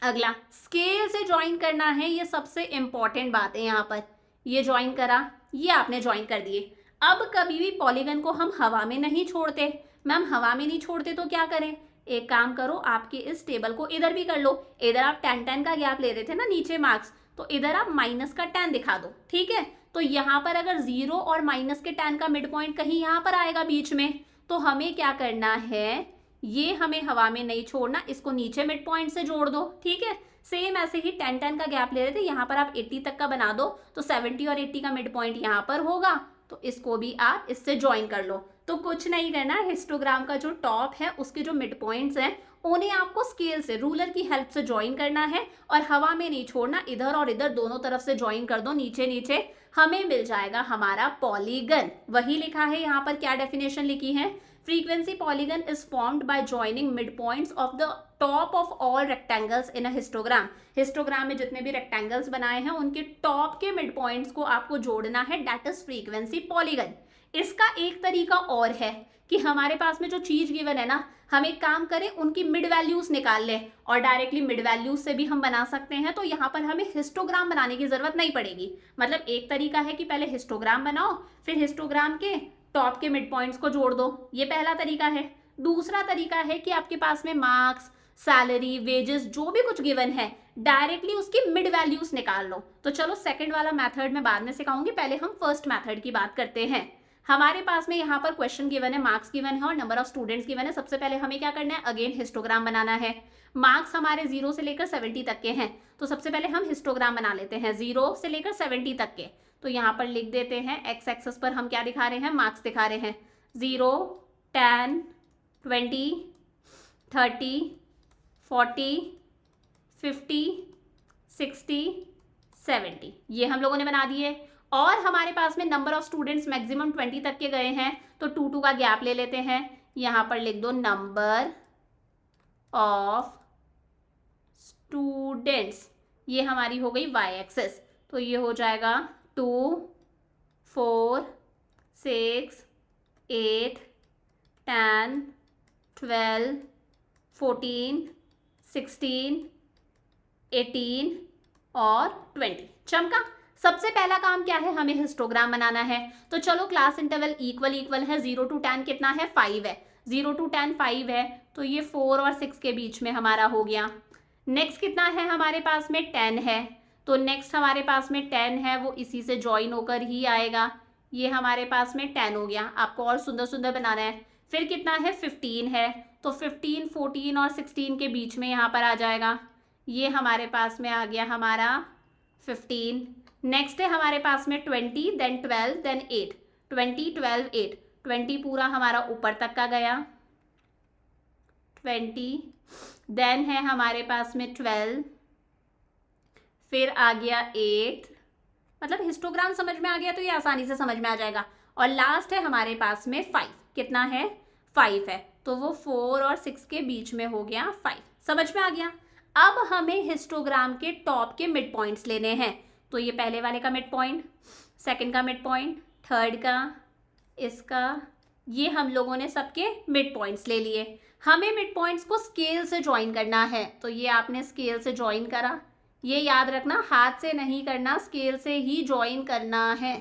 अगला स्केल से ज्वाइन करना है, ये सबसे इंपॉर्टेंट बात है यहाँ पर। ये ज्वाइन करा, ये आपने ज्वाइन कर दिए। अब कभी भी पॉलीगन को हम हवा में नहीं छोड़ते। मैम हवा में नहीं छोड़ते तो क्या करें? एक काम करो, आपके इस टेबल को इधर भी कर लो। इधर आप 10 का गैप ले रहे थे ना नीचे मार्क्स, तो इधर आप माइनस का 10 दिखा दो, ठीक है। तो यहाँ पर अगर 0 और माइनस के 10 का मिड पॉइंट कहीं यहाँ पर आएगा बीच में, तो हमें क्या करना है, ये हमें हवा में नहीं छोड़ना, इसको नीचे मिड पॉइंट से जोड़ दो, ठीक है। सेम ऐसे ही 10 का गैप ले रहे थे, यहाँ पर आप 80 तक का बना दो, तो 70 और 80 का मिड पॉइंट यहाँ पर होगा, तो इसको भी आप इससे ज्वाइन कर लो। तो कुछ नहीं करना, हिस्टोग्राम का जो टॉप है उसके जो मिड पॉइंट्स हैं उन्हें आपको स्केल से, रूलर की हेल्प से ज्वाइन करना है, और हवा में नहीं छोड़ना, इधर और इधर दोनों तरफ से ज्वाइन कर दो, नीचे नीचे। हमें मिल जाएगा हमारा पॉलीगन। वही लिखा है यहाँ पर, क्या डेफिनेशन लिखी है, frequency polygon is formed by joining mid points of the top of all rectangles in a histogram. Histogram में जितने भी रेक्टेंगल्स बनाए हैं उनके टॉप के मिड पॉइंट्स को आपको जोड़ना है, दैट इज फ्रीक्वेंसी पॉलीगन। इसका एक तरीका और है कि हमारे पास में जो चीज गिवन है ना, हम एक काम करें, उनकी मिड वैल्यूज निकाल लें और डायरेक्टली मिड वैल्यूज से भी हम बना सकते हैं। तो यहाँ पर हमें हिस्टोग्राम बनाने की जरूरत नहीं पड़ेगी। मतलब एक तरीका है कि पहले हिस्टोग्राम बनाओ, फिर हिस्टोग्राम के टॉप के मिड पॉइंट्स को जोड़ दो, ये पहला तरीका है। दूसरा तरीका है कि आपके पास में मार्क्स, सैलरी, वेजेस जो भी कुछ गिवन है, डायरेक्टली उसकी मिड वैल्यूज निकाल लो। तो चलो सेकंड वाला मेथड मैं बाद में सिखाऊंगी, पहले हम फर्स्ट मेथड की बात करते हैं। हमारे पास में यहाँ पर क्वेश्चन गिवन है, मार्क्स गिवन है और नंबर ऑफ स्टूडेंट्स गिवन है। सबसे पहले हमें क्या करना है, अगेन हिस्टोग्राम बनाना है। मार्क्स हमारे 0 से लेकर 70 तक के हैं, तो सबसे पहले हम हिस्टोग्राम बना लेते हैं 0 से लेकर 70 तक के। तो यहाँ पर लिख देते हैं, एक्स एक्सेस पर हम क्या दिखा रहे हैं, मार्क्स दिखा रहे हैं। 0 10 20 30 40 50 60 70, ये हम लोगों ने बना दिए। और हमारे पास में नंबर ऑफ स्टूडेंट्स मैक्सिमम 20 तक के गए हैं, तो 2 का गैप ले लेते हैं। यहाँ पर लिख दो नंबर ऑफ स्टूडेंट्स, ये हमारी हो गई वाई एक्सेस, तो ये हो जाएगा 2 4 6 8 10 12 14 16 18 और 20। चमका। सबसे पहला काम क्या है, हमें हिस्टोग्राम बनाना है। तो चलो क्लास इंटरवल इक्वल इक्वल है, 0 to 10 कितना है, 5 है, 0 to 10 5 है, तो ये 4 और 6 के बीच में हमारा हो गया। नेक्स्ट कितना है हमारे पास में, 10 है, तो नेक्स्ट हमारे पास में 10 है, वो इसी से ज्वाइन होकर ही आएगा। ये हमारे पास में 10 हो गया, आपको और सुंदर सुंदर बनाना है। फिर कितना है, 15 है, तो 15 14 और 16 के बीच में यहाँ पर आ जाएगा। ये हमारे पास में आ गया हमारा 15। नेक्स्ट है हमारे पास में 20, देन 12, देन 8, 20 12 8, 20 पूरा हमारा ऊपर तक का गया, 20, देन है हमारे पास में 12, फिर आ गया 8, मतलब हिस्टोग्राम समझ में आ गया तो ये आसानी से समझ में आ जाएगा, और लास्ट है हमारे पास में 5, कितना है 5 है, तो वो 4 और 6 के बीच में हो गया 5, समझ में आ गया। अब हमें हिस्टोग्राम के टॉप के मिड पॉइंट्स लेने हैं, तो ये पहले वाले का मिड पॉइंट, सेकेंड का मिड पॉइंट, थर्ड का, इसका, ये हम लोगों ने सबके मिड पॉइंट्स ले लिए। हमें मिड पॉइंट्स को स्केल से ज्वाइन करना है, तो ये आपने स्केल से ज्वाइन करा, ये याद रखना हाथ से नहीं करना, स्केल से ही ज्वाइन करना है।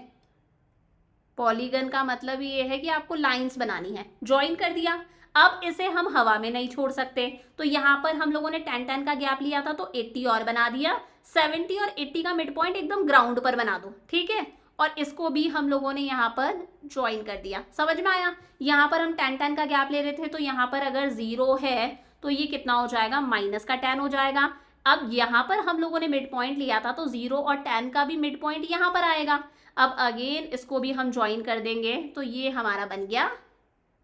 पॉलीगन का मतलब ये है कि आपको लाइंस बनानी है, ज्वाइन कर दिया। अब इसे हम हवा में नहीं छोड़ सकते, तो यहाँ पर हम लोगों ने 10-10 का गैप लिया था, तो 80 और बना दिया, 70 और 80 का मिड पॉइंट एकदम ग्राउंड पर बना दो, ठीक है, और इसको भी हम लोगों ने यहाँ पर ज्वाइन कर दिया, समझ में आया। यहाँ पर हम 10-10 का गैप ले रहे थे, तो यहाँ पर अगर 0 है तो ये कितना हो जाएगा, माइनस का 10 हो जाएगा। अब यहाँ पर हम लोगों ने मिड पॉइंट लिया था, तो 0 और 10 का भी मिड पॉइंट यहाँ पर आएगा। अब अगेन इसको भी हम ज्वाइन कर देंगे, तो ये हमारा बन गया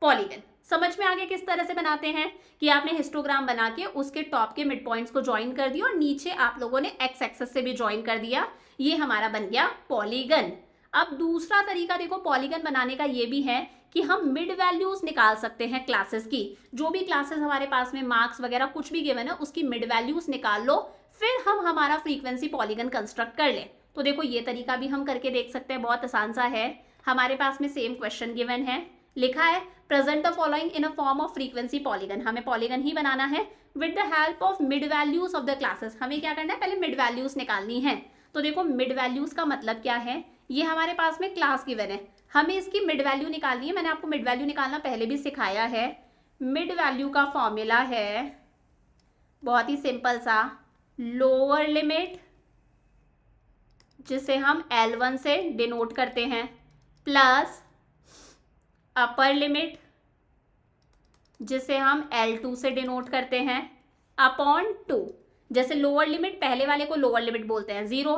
पॉलीगन। समझ में आ गया किस तरह से बनाते हैं, कि आपने हिस्टोग्राम बना के उसके टॉप के मिड पॉइंट्स को ज्वाइन कर दिया और नीचे आप लोगों ने एक्स एक्सेस से भी ज्वाइन कर दिया, ये हमारा बन गया पॉलीगन। अब दूसरा तरीका देखो पॉलीगन बनाने का ये भी है कि हम मिड वैल्यूज निकाल सकते हैं क्लासेस की, जो भी क्लासेस हमारे पास में मार्क्स वगैरह कुछ भी गिवन है उसकी मिड वैल्यूज निकाल लो, फिर हम हमारा फ्रीक्वेंसी पॉलीगन कंस्ट्रक्ट कर ले। तो देखो ये तरीका भी हम करके देख सकते हैं, बहुत आसान सा है। हमारे पास में सेम क्वेश्चन गिवन है, लिखा है present the following in a form of frequency polygon, हमें पॉलीगन ही बनाना है with the help of mid values of the classes. हमें क्या करना है, पहले मिड वैल्यूज निकालनी है। तो देखो मिड वैल्यूज का मतलब क्या है, ये हमारे पास में क्लास गिवन है, हमें इसकी मिड वैल्यू निकालनी है। मैंने आपको मिड वैल्यू निकालना पहले भी सिखाया है। मिड वैल्यू का फॉर्मूला है बहुत ही सिंपल सा, लोअर लिमिट जिसे हम L1 से डिनोट करते हैं, प्लस अपर लिमिट जिसे हम L2 से डिनोट करते हैं, अपॉन 2। जैसे लोअर लिमिट, पहले वाले को लोअर लिमिट बोलते हैं 0,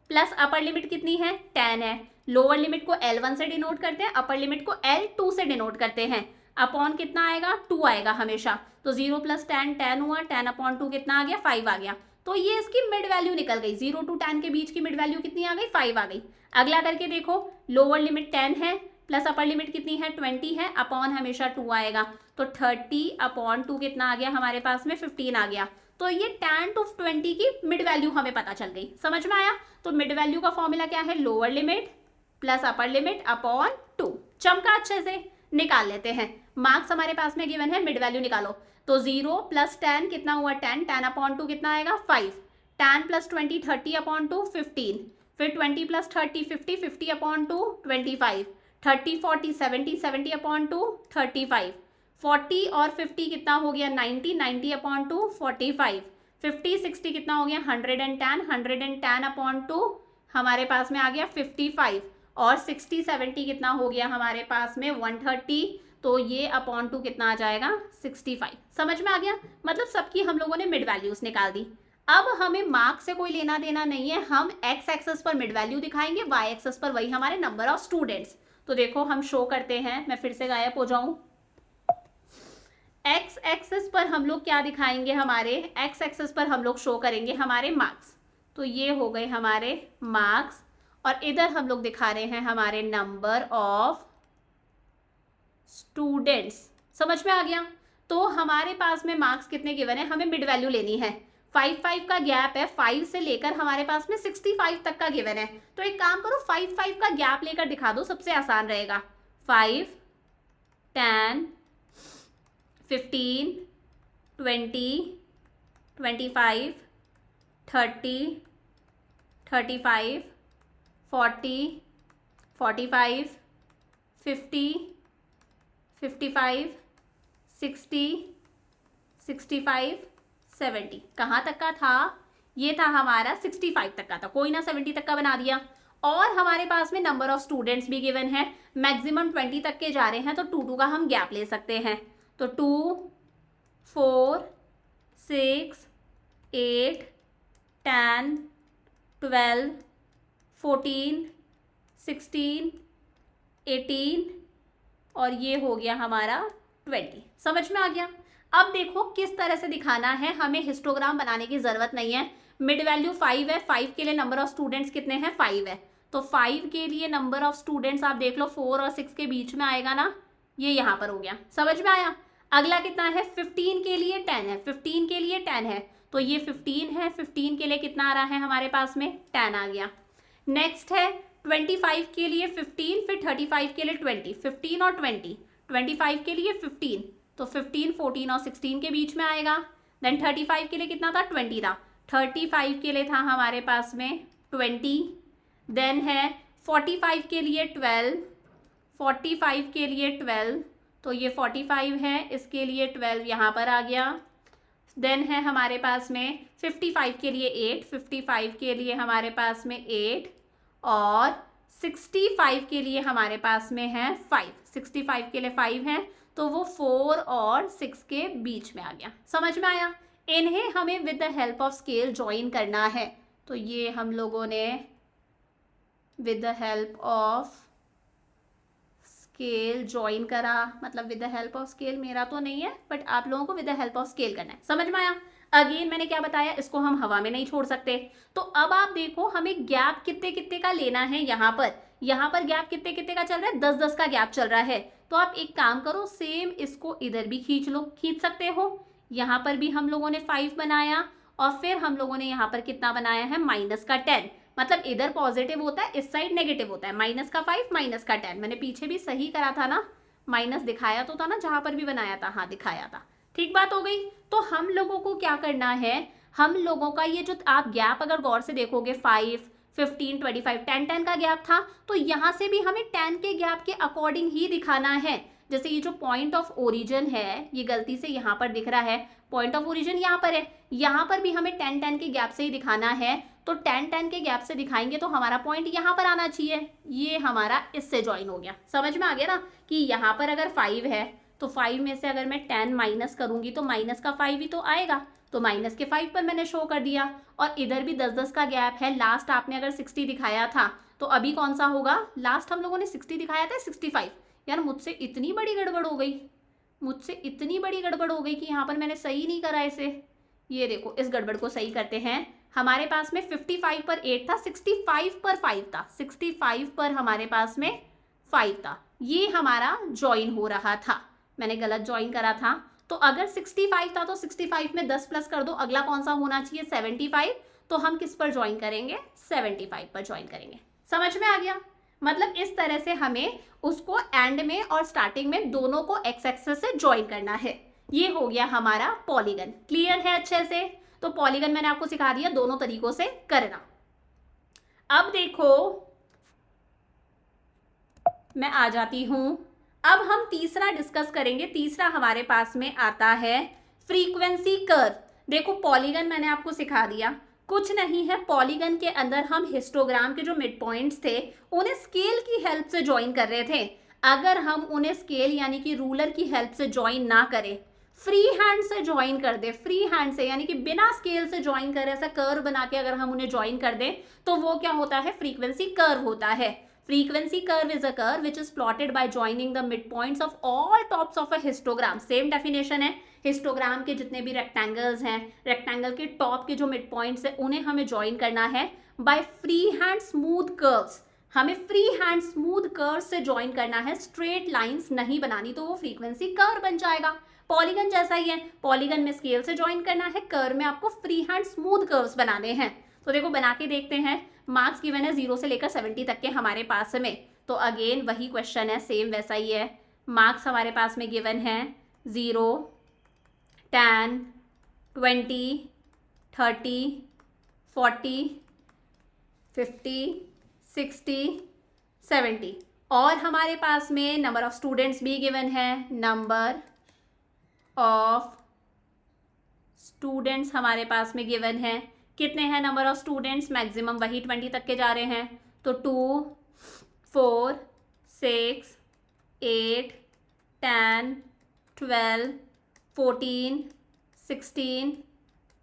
प्लस अपर लिमिट कितनी है 10 है, लोअर लिमिट को L1 से डिनोट करते हैं, अपर लिमिट को L2 से डिनोट करते हैं, अपॉन कितना आएगा 2 आएगा हमेशा, तो 0 + 10 10 हुआ, 10 अपॉन 2 कितना आ गया 5 आ गया, तो ये इसकी मिड वैल्यू निकल गई। 0 to 10 के बीच की मिड वैल्यू कितनी आ गई 5 आ गई। अगला करके देखो, लोअर लिमिट 10 है, प्लस अपर लिमिट कितनी है 20 है, अपॉन हमेशा 2 आएगा, तो 30 अपॉन 2 कितना आ गया हमारे पास में 15 आ गया। तो ये 10 to 20 की मिड वैल्यू हमें पता चल गई, समझ में आया। तो मिड वैल्यू का फॉर्मूला क्या है, lower limit plus upper limit upon 2। चमका अच्छे से, निकाल लेते हैं। मार्क्स हमारे पास में गिवन है, मिड वैल्यू निकालो, तो 0 + 10 कितना हुआ 10, 10 अपॉन 2 कितना आएगा 5, 10 + 20 30 अपॉन 2 15, फिर 20 + 30 50, 50 अपॉन 2 25, 30 40 70, 70 अपॉन 2 35, 40 और 50 कितना हो गया 90, 90 अपॉन 2 45, 50 60 कितना हो गया 110, 110 अपॉन 2 हमारे पास में आ गया 55, और 60 70 कितना हो गया हमारे पास में 130, तो ये अपॉन 2 कितना आ जाएगा 65। समझ में आ गया, मतलब सबकी हम लोगों ने मिड वैल्यूज निकाल दी। अब हमें मार्क्स से कोई लेना देना नहीं है, हम एक्स एक्सेस पर मिड वैल्यू दिखाएंगे, वाई एक्सेस पर वही हमारे नंबर ऑफ स्टूडेंट्स। तो देखो हम शो करते हैं, मैं फिर से गायब हो जाऊं। एक्स एक्सेस पर हम लोग क्या दिखाएंगे, हमारे एक्स एक्सेस पर हम लोग शो करेंगे हमारे मार्क्स, तो ये हो गए हमारे मार्क्स, और इधर हम लोग दिखा रहे हैं हमारे नंबर ऑफ स्टूडेंट्स। समझ में आ गया। तो हमारे पास में मार्क्स कितने गिवन है, हमें मिड वैल्यू लेनी है, 5 का गैप है, 5 से लेकर हमारे पास में 65 तक का गिवन है। तो एक काम करो, 5 का गैप लेकर दिखा दो, सबसे आसान रहेगा। 5 10 15 20 25 30 35 40 45 50 55 60 65 70। कहाँ तक का था, ये था हमारा 65 तक का था, कोई ना 70 तक का बना दिया। और हमारे पास में नंबर ऑफ स्टूडेंट्स भी गिवन है, मैक्सिमम 20 तक के जा रहे हैं, तो 2 का हम गैप ले सकते हैं, तो 2 4 6 8 10 12 14 16 18 और ये हो गया हमारा 20। समझ में आ गया। अब देखो किस तरह से दिखाना है, हमें हिस्टोग्राम बनाने की जरूरत नहीं है। मिड वैल्यू 5 है, 5 के लिए नंबर ऑफ स्टूडेंट्स कितने हैं, 5 है। तो 5 के लिए नंबर ऑफ स्टूडेंट्स आप देख लो 4 और 6 के बीच में आएगा ना, ये यहाँ पर हो गया। समझ में आया। अगला कितना है, 15 के लिए 10 है, 15 के लिए 10 है, तो ये 15 है, 15 के लिए कितना आ रहा है हमारे पास में, 10 आ गया। नेक्स्ट है 25 के लिए 15, फिर 35 के लिए 20, 15 और 20, 25 के लिए 15, तो 15, 14 और 16 के बीच में आएगा। देन 35 के लिए कितना था, 20 था, 35 के लिए था हमारे पास में 20। देन है 45 के लिए 12, 45 के लिए 12, तो ये 45 है, इसके लिए 12 यहाँ पर आ गया। देन है हमारे पास में 55 के लिए 8, 55 के लिए हमारे पास में 8, और 65 के लिए हमारे पास में है 5, 65 के लिए 5 है, तो वो 4 और 6 के बीच में आ गया। समझ में आया। इन्हें हमें with the help of scale join करना है, तो ये हम लोगों ने with the help of scale join करा, मतलब with the help of scale मेरा तो नहीं है, बट आप लोगों को with the help of scale करना है। समझ में आया। अगेन मैंने क्या बताया, इसको हम हवा में नहीं छोड़ सकते। तो अब आप देखो हमें गैप कितने कितने का लेना है, यहाँ पर गैप कितने कितने का चल रहा है, 10-10 का गैप चल रहा है। तो आप एक काम करो, सेम इसको इधर भी खींच लो, खींच सकते हो। यहाँ पर भी हम लोगों ने 5 बनाया, और फिर हम लोगों ने यहाँ पर कितना बनाया है, माइनस का 10, मतलब इधर पॉजिटिव होता है, इस साइड नेगेटिव होता है। माइनस का 5 माइनस का 10, मैंने पीछे भी सही करा था ना, माइनस दिखाया तो था ना जहां पर भी बनाया था, हाँ दिखाया था। ठीक बात हो गई। तो हम लोगों को क्या करना है, हम लोगों का ये जो आप गैप अगर गौर से देखोगे 5, 15, 25, 10 का गैप था, तो यहाँ से भी हमें 10 के गैप के अकॉर्डिंग ही दिखाना है। जैसे ये जो पॉइंट ऑफ ओरिजिन है, ये गलती से यहाँ पर दिख रहा है, पॉइंट ऑफ ओरिजिन यहाँ पर है, यहाँ पर भी हमें 10-10 के गैप से ही दिखाना है। तो 10-10 के गैप से दिखाएंगे तो हमारा पॉइंट यहाँ पर आना चाहिए, ये हमारा इससे ज्वाइन हो गया। समझ में आ गया ना, कि यहाँ पर अगर 5 है, तो 5 में से अगर मैं 10 माइनस करूंगी तो माइनस का 5 ही तो आएगा, तो माइनस के 5 पर मैंने शो कर दिया। और इधर भी 10-10 का गैप है। लास्ट आपने अगर 60 दिखाया था, तो अभी कौन सा होगा, लास्ट हम लोगों ने 60 दिखाया था, 65। यार मुझसे इतनी बड़ी गड़बड़ हो गई, मुझसे इतनी बड़ी गड़बड़ हो गई कि यहाँ पर मैंने सही नहीं करा इसे। ये देखो, इस गड़बड़ को सही करते हैं। हमारे पास में 55 पर 8 था, 65 पर 5 था, 65 पर हमारे पास में 5 था, ये हमारा ज्वाइन हो रहा था। मैंने गलत ज्वाइन करा था। तो अगर 65 था तो 65 में 10 प्लस कर दो, अगला कौन सा होना चाहिए, 75। तो हम किस पर ज्वाइन करेंगे, 75 पर ज्वाइन करेंगे। समझ में आ गया। मतलब इस तरह से हमें उसको एंड में और स्टार्टिंग में दोनों को एक्स एक्सिस से ज्वाइन करना है। ये हो गया हमारा पॉलीगन। क्लियर है अच्छे से। तो पॉलीगन मैंने आपको सिखा दिया दोनों तरीकों से करना। अब देखो मैं आ जाती हूं, अब हम तीसरा डिस्कस करेंगे। तीसरा हमारे पास में आता है फ्रीक्वेंसी कर्व। देखो पॉलीगन मैंने आपको सिखा दिया, कुछ नहीं है, पॉलीगन के अंदर हम हिस्टोग्राम के जो मिड पॉइंट्स थे उन्हें स्केल की हेल्प से ज्वाइन कर रहे थे। अगर हम उन्हें स्केल यानी कि रूलर की हेल्प से ज्वाइन ना करें, फ्री हैंड से ज्वाइन कर दे, फ्री हैंड से यानी कि बिना स्केल से ज्वाइन करें, ऐसा कर्व बना के अगर हम उन्हें ज्वाइन कर दें, तो वो क्या होता है, फ्रीक्वेंसी कर्व होता है। Frequency curve is a curve which is plotted by joining the midpoints of all tops of a histogram. Same definition है, हिस्टोग्राम के जितने भी रेक्टेंगल्स हैं, रेक्टेंगल के टॉप के जो मिड पॉइंट्स हैं उन्हें हमें ज्वाइन करना है by free hand smooth curves. हमें फ्री हैंड स्मूथ कर्व से ज्वाइन करना है, स्ट्रेट लाइंस नहीं बनानी, तो वो फ्रीक्वेंसी कर्व बन जाएगा। पॉलीगन जैसा ही है, पॉलीगन में स्केल से ज्वाइन करना है, कर्व में आपको फ्री हैंड स्मूथ कर्व्स बनाने हैं। तो देखो बना के देखते हैं। मार्क्स गिवन है 0 से लेकर 70 तक के हमारे पास में। तो अगेन वही क्वेश्चन है, सेम वैसा ही है। मार्क्स हमारे पास में गिवन है 0, 10, 20, 30, 40, 50, 60, 70। और हमारे पास में नंबर ऑफ स्टूडेंट्स भी गिवन है। नंबर ऑफ स्टूडेंट्स हमारे पास में गिवन है। कितने हैं नंबर ऑफ स्टूडेंट्स, मैक्सिमम वही 20 तक के जा रहे हैं। तो 2, 4, 6, 8, 10, 12, 14, 16,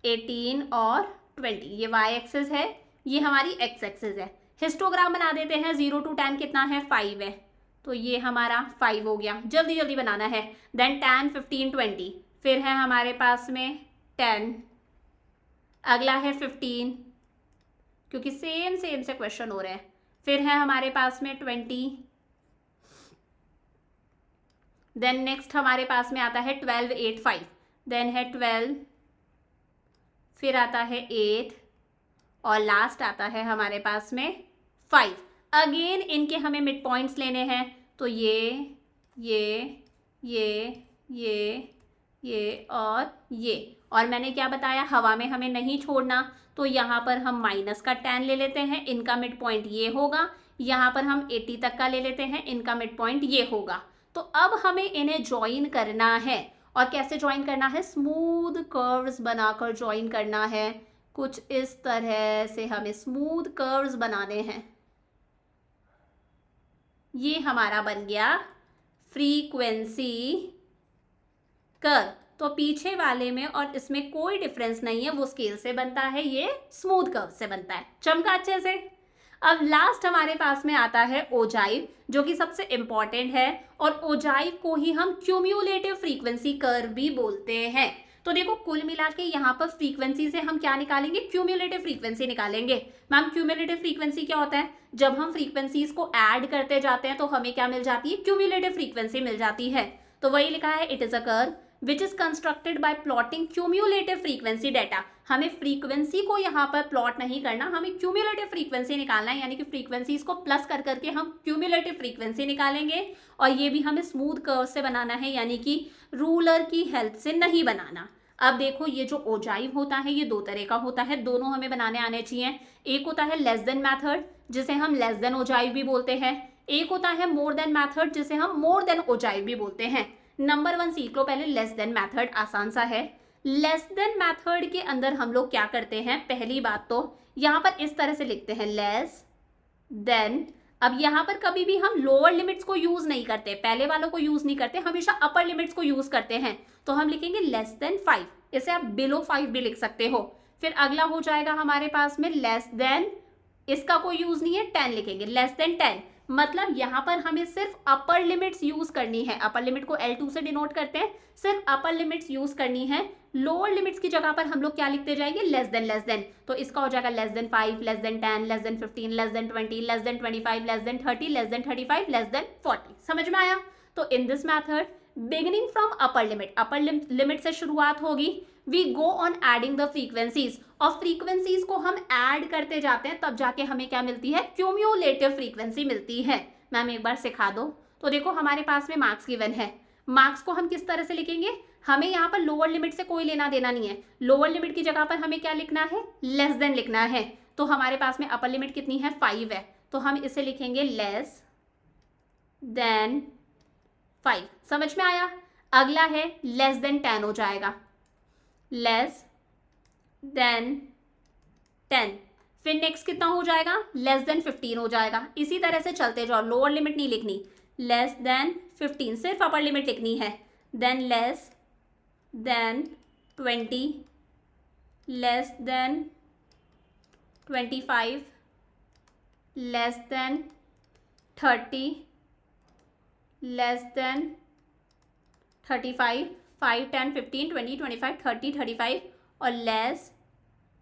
18 और 20। ये y एक्सिस है, ये हमारी x एक्सिस है। हिस्टोग्राम बना देते हैं। 0 to 10 कितना है, 5 है। तो ये हमारा 5 हो गया, जल्दी जल्दी बनाना है। देन 10, 15, 20, फिर है हमारे पास में 10, अगला है 15, क्योंकि सेम सेम से क्वेश्चन हो रहे हैं। फिर है हमारे पास में 20, देन नेक्स्ट हमारे पास में आता है 12, 8, 5, देन है 12, फिर आता है 8 और लास्ट आता है हमारे पास में 5। अगेन इनके हमें मिड पॉइंट्स लेने हैं, तो ये और ये। और मैंने क्या बताया, हवा में हमें नहीं छोड़ना, तो यहाँ पर हम माइनस का 10 ले लेते हैं, इनका मिड पॉइंट ये होगा। यहाँ पर हम 80 तक का ले लेते हैं, इनका मिड पॉइंट ये होगा। तो अब हमें इन्हें ज्वाइन करना है, और कैसे ज्वाइन करना है, स्मूथ कर्व्स बनाकर ज्वाइन करना है। कुछ इस तरह से हमें स्मूथ कर्व्स बनाने हैं। ये हमारा बन गया फ्रीक्वेंसी कर्व। तो पीछे वाले में और इसमें कोई डिफरेंस नहीं है, वो स्केल से बनता है, ये स्मूथ कर्व से बनता है। चमका अच्छे से। अब लास्ट हमारे पास में आता है ओजाइव, जो कि सबसे इंपॉर्टेंट है, और ओजाइव को ही हम क्यूम्युलेटिव फ्रीक्वेंसी कर्व भी बोलते हैं। तो देखो कुल मिला के यहाँ पर फ्रीक्वेंसी से हम क्या निकालेंगे, क्यूम्युलेटिव फ्रीक्वेंसी निकालेंगे। मैम क्यूम्युलेटिव फ्रीक्वेंसी क्या होता है, जब हम फ्रीक्वेंसीज को ऐड करते जाते हैं तो हमें क्या मिल जाती है, क्यूम्युलेटिव फ्रीक्वेंसी मिल जाती है। तो वही लिखा है, it is a curve which is constructed by plotting cumulative frequency data. हमें फ्रीक्वेंसी को यहाँ पर प्लॉट नहीं करना, हमें क्यूम्युलेटिव फ्रीक्वेंसी निकालना है, यानी कि फ्रीक्वेंसीज को प्लस कर करके हम क्यूम्युलेटिव फ्रीक्वेंसी निकालेंगे। और ये भी हमें स्मूथ कर्व से बनाना है, यानी कि रूलर की हेल्प से नहीं बनाना। अब देखो ये जो ओजाइव होता है ये दो तरह का होता है, दोनों हमें बनाने आने चाहिए। एक होता है लेस देन मैथड, जिसे हम लेस देन ओजाइव भी बोलते हैं। एक होता है मोर देन मैथड, जिसे हम मोर देन ओजाइव भी बोलते हैं। नंबर 1 सीख लो पहले, लेस देन मैथड आसान सा है। लेस देन मैथड के अंदर हम लोग क्या करते हैं, पहली बात तो यहाँ पर इस तरह से लिखते हैं लेस देन। अब यहाँ पर कभी भी हम लोअर लिमिट्स को यूज नहीं करते, पहले वालों को यूज नहीं करते, हमेशा अपर लिमिट्स को यूज करते हैं। तो हम लिखेंगे लेस देन 5, इसे आप बिलो 5 भी लिख सकते हो। फिर अगला हो जाएगा हमारे पास में लेस देन, इसका कोई यूज नहीं है, 10 लिखेंगे, लेस देन 10। मतलब यहाँ पर हमें सिर्फ अपर लिमिट्स यूज करनी है, अपर लिमिट को L2 से डिनोट करते हैं, सिर्फ अपर लिमिट्स यूज करनी है। लोअर लिमिट्स की जगह पर हम लोग क्या लिखते जाएंगे, लेस देन। तो इसका हो जाएगा less than 5, less than 10, less than 15, less than 20, less than 25, less than 30, less than 35, less than 40। समझ में आया। तो in this method beginning from upper limit से शुरुआत होगी, we go on adding the frequencies, और फ्रीक्वेंसीज को हम ऐड करते जाते हैं, तब जाके हमें क्या मिलती है, क्यूम्युलेटिव फ्रीक्वेंसी मिलती है। मैम एक बार सिखा दो। तो देखो हमारे पास में मार्क्स गिवन है, मार्क्स को हम किस तरह से लिखेंगे, हमें यहाँ पर लोअर लिमिट से कोई लेना देना नहीं है, लोअर लिमिट की जगह पर हमें क्या लिखना है, लेस देन लिखना है। तो हमारे पास में अपर लिमिट कितनी है, 5 है, तो हम इसे लिखेंगे लेस देन 5। समझ में आया। अगला है लेस देन 10 हो जाएगा, लेस देन 10। फिर नेक्स्ट कितना हो जाएगा, लेस देन 15 हो जाएगा। इसी तरह से चलते जाओ, लोअर लिमिट नहीं लिखनी, लेस देन 15 सिर्फ अपर लिमिट लिखनी है। Than less than 20, less than 25, less than 30, less than 35, 5, 10, 15, 20, 25, 30, 35 और लेस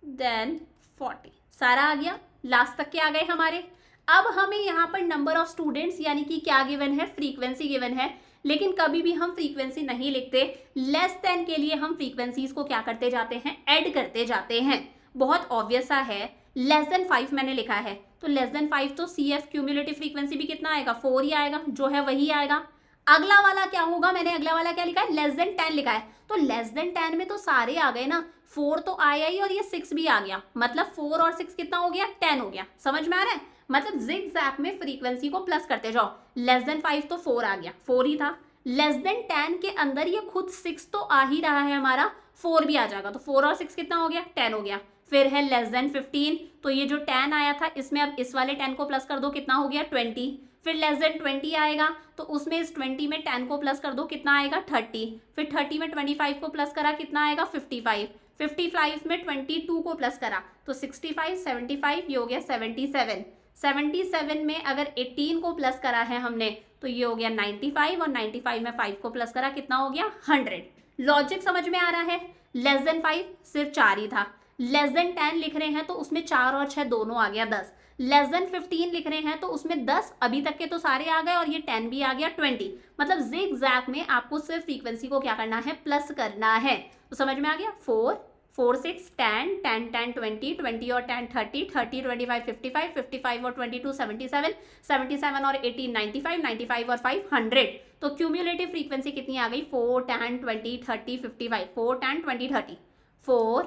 देन 40। सारा आ गया, लास्ट तक के आ गए हमारे। अब हमें यहाँ पर नंबर ऑफ स्टूडेंट्स यानी कि क्या गिवन है, फ्रीक्वेंसी गिवन है, लेकिन कभी भी हम फ्रीक्वेंसी नहीं लिखते। लेस देन के लिए हम फ्रीक्वेंसीज को क्या करते जाते हैं, ऐड करते जाते हैं। बहुत ऑब्वियस सा है, लेस देन 5 मैंने लिखा है, तो लेस देन 5 तो CF क्यूमुलेटिव फ्रीक्वेंसी भी कितना आएगा, 4 ही आएगा, जो है वही आएगा। अगला वाला क्या होगा, मैंने अगला वाला क्या लिखा है, लेस देन 10 लिखा है, तो लेस देन 10 में तो सारे आ गए ना, 4 तो आया ही और ये 6 भी आ गया, मतलब 4 और 6 कितना हो गया, 10 हो गया। समझ में आ रहा है, मतलब जिग-जैग में फ्रीक्वेंसी को प्लस करते जाओ। लेस देन 5 तो 4 आ गया, 4 ही था। लेस देन 10 के अंदर ये खुद 6 तो आ ही रहा है हमारा, 4 भी आ जाएगा, तो 4 और 6 कितना हो गया, 10 हो गया। फिर है लेस देन 15, तो ये जो 10 आया था इसमें अब इस वाले 10 को प्लस कर दो, कितना हो गया 20। फिर लेस देन 20 आएगा, तो उसमें इस 20 में 10 को प्लस कर दो, कितना आएगा 30। फिर 30 में 25 को प्लस करा, कितना आएगा 55। 55 में 22 को प्लस करा तो 65, 75, ये हो गया 77। 77 में अगर 18 को प्लस करा है हमने, तो तो ये हो गया 95 और 95 में 5 को प्लस करा, कितना हो गया 100। लॉजिक समझ में आ रहा है। लेस देन 5 सिर्फ 4 ही था। लेस देन 10 लिख रहे हैं तो उसमें 4 और 6 दोनों आ गया 10। लेस देन 15 लिख रहे हैं तो उसमें 10 अभी तक के तो सारे आ गए और ये 10 भी आ गया 20। मतलब zigzag में आपको सिर्फ फ्रीक्वेंसी को क्या करना है, प्लस करना है। तो समझ में आ गया। 4 4 6 10 10 10 20 20 और 10 30 30 25 55 55 और 22 77 77 और 18 95 95 और 5 100। तो क्यूम्युलेटिव फ्रीक्वेंसी कितनी आ गई, 4 10 20 30 55 4 10 20 30 4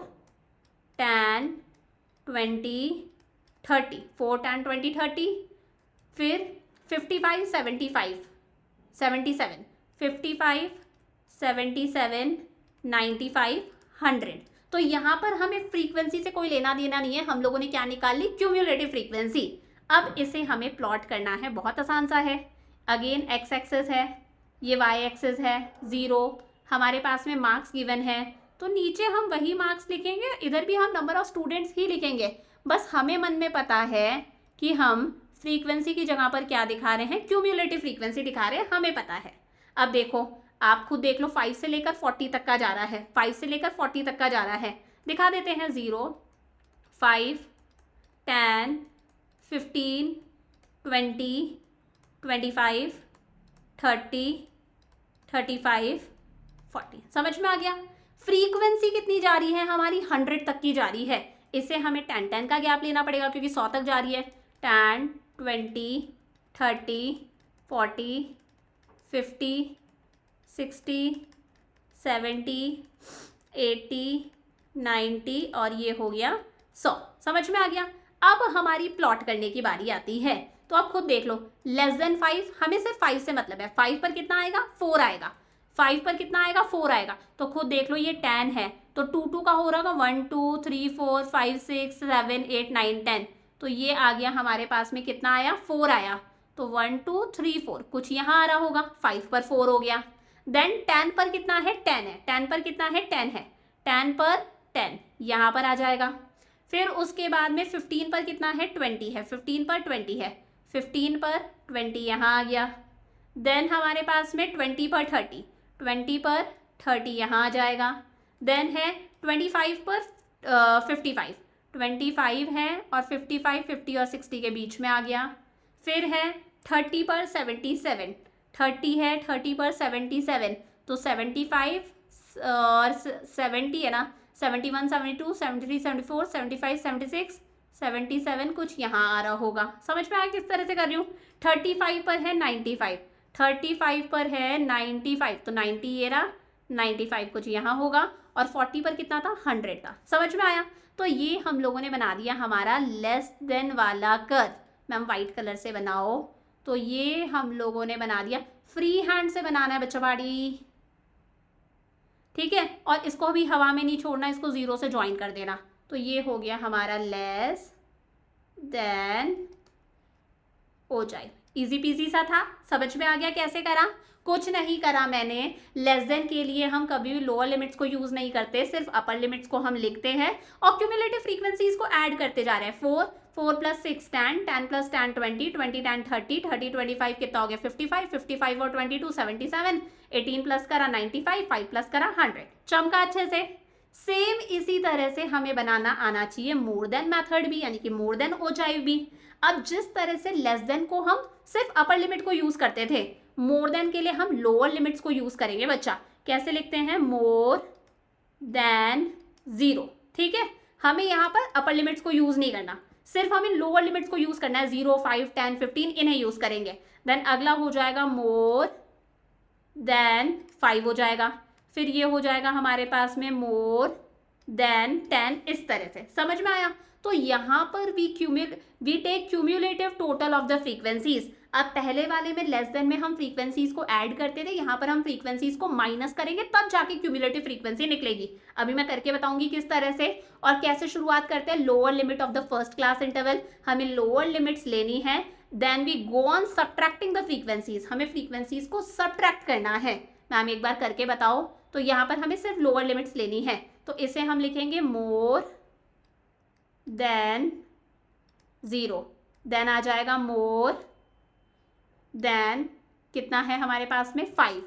10 20 30 4 10 20 30 फिर 55 75 77 55 77 95 100। तो यहाँ पर हमें फ्रीक्वेंसी से कोई लेना देना नहीं है, हम लोगों ने क्या निकाल ली, क्यूम्युलेटिव फ्रीक्वेंसी। अब इसे हमें प्लॉट करना है, बहुत आसान सा है। अगेन एक्स एक्सेस है, ये वाई एक्सेस है, 0। हमारे पास में मार्क्स गिवन है तो नीचे हम वही मार्क्स लिखेंगे, इधर भी हम नंबर ऑफ स्टूडेंट्स ही लिखेंगे। बस हमें मन में पता है कि हम फ्रीक्वेंसी की जगह पर क्या दिखा रहे हैं, क्यूम्युलेटिव फ्रीक्वेंसी दिखा रहे हैं, हमें पता है। अब देखो, आप खुद देख लो, 5 से लेकर 40 तक का जा रहा है, 5 से लेकर 40 तक का जा रहा है। दिखा देते हैं 0 5 10 15 20 25 30 35 40। समझ में आ गया। फ्रीक्वेंसी कितनी जा रही है हमारी, 100 तक की जा रही है। इसे हमें 10 10 का गैप लेना पड़ेगा क्योंकि 100 तक जा रही है। 10 20 30 40 50 60 70 80 90 और ये हो गया 100। समझ में आ गया। अब हमारी प्लॉट करने की बारी आती है। तो आप खुद देख लो, लेस देन 5, हमें सिर्फ 5 से मतलब है। 5 पर कितना आएगा, 4 आएगा। 5 पर कितना आएगा, 4 आएगा। तो खुद देख लो, ये 10 है तो 2 2 का हो रहा होगा 1 2 3 4 5 6 7 8 9 10। तो ये आ गया हमारे पास में, कितना आया, 4 आया। तो 1 2 3 4 कुछ यहाँ आ रहा होगा, 5 पर 4 हो गया। देन 10 पर कितना है, 10 है। 10 पर कितना है, 10 है। 10 पर 10 यहाँ पर आ जाएगा। फिर उसके बाद में 15 पर कितना है, 20 है। 15 पर 20 है। 15 पर 20 यहाँ आ गया। देन हमारे पास में 20 पर 30, 20 पर 30 यहाँ आ जाएगा। देन है 25 पर 55, 25 है और 55 50 और 60 के बीच में आ गया। फिर है 30 पर 77, 30 है 30 पर 77, तो 75 और 70 है ना, 71 72 73 74 75 76 77 कुछ यहाँ आ रहा होगा। समझ में आया किस तरह से कर रही हूँ। 35 पर है 95, 35 पर है 95, तो 90 ये रहा, 95 कुछ यहाँ होगा। और 40 पर कितना था, 100 था। समझ में आया। तो ये हम लोगों ने बना दिया हमारा लेस देन वाला कर्व। मैम वाइट कलर से बनाओ। तो ये हम लोगों ने बना दिया, फ्री हैंड से बनाना है बच्चा पाड़ी, ठीक है। और इसको भी हवा में नहीं छोड़ना, इसको 0 से ज्वाइन कर देना। तो ये हो गया हमारा लेस देन हो जाए। इजी पीजी सा था, समझ में आ गया कैसे करा। कुछ नहीं करा मैंने। लेस देन के लिए हम कभी भी लोअर लिमिट्स को यूज नहीं करते, सिर्फ अपर लिमिट्स को हम लिखते हैं और क्यूमुलेटिव फ्रीक्वेंसीज को ऐड करते जा रहे हैं। 4 4 प्लस 6 10 10 प्लस 10 20 20 10 30 30 25 कितना हो गया 55 55 और 22 77 18 प्लस करा 95 5 प्लस करा 100। चमका अच्छे से। सेम इसी तरह से हमें बनाना आना चाहिए मोर देन मेथड भी, यानी कि मोर देन ओजाइव भी। अब जिस तरह से लेस देन को हम सिर्फ अपर लिमिट को यूज करते थे, मोर देन के लिए हम लोअर लिमिट्स को यूज करेंगे बच्चा। कैसे लिखते हैं, मोर देन 0, ठीक है। हमें यहाँ पर अपर लिमिट्स को यूज नहीं करना, सिर्फ हमें लोअर लिमिट्स को यूज करना है। 0 5 10 15 इन्हें यूज करेंगे। देन अगला हो जाएगा मोर देन 5 हो जाएगा। फिर ये हो जाएगा हमारे पास में मोर देन 10, इस तरह से। समझ में आया। तो यहाँ पर we take cumulative total of the frequencies. अब पहले वाले में लेस देन में हम फ्रीक्वेंसीज को ऐड करते थे, यहाँ पर हम फ्रीक्वेंसीज को माइनस करेंगे, तब जाके क्यूम्युलेटिव फ्रीक्वेंसी निकलेगी। अभी मैं करके बताऊंगी किस तरह से और कैसे शुरुआत करते हैं। Lower limit of the first class interval, हमें लोअर लिमिट्स लेनी है। Then we go on subtracting the frequencies, हमें फ्रीक्वेंसीज को सब्ट्रैक्ट करना है। मैम एक बार करके बताओ। तो यहाँ पर हमें सिर्फ लोअर लिमिट्स लेनी है, तो इसे हम लिखेंगे मोर देन 0। देन आ जाएगा मोर देन कितना है हमारे पास में 5,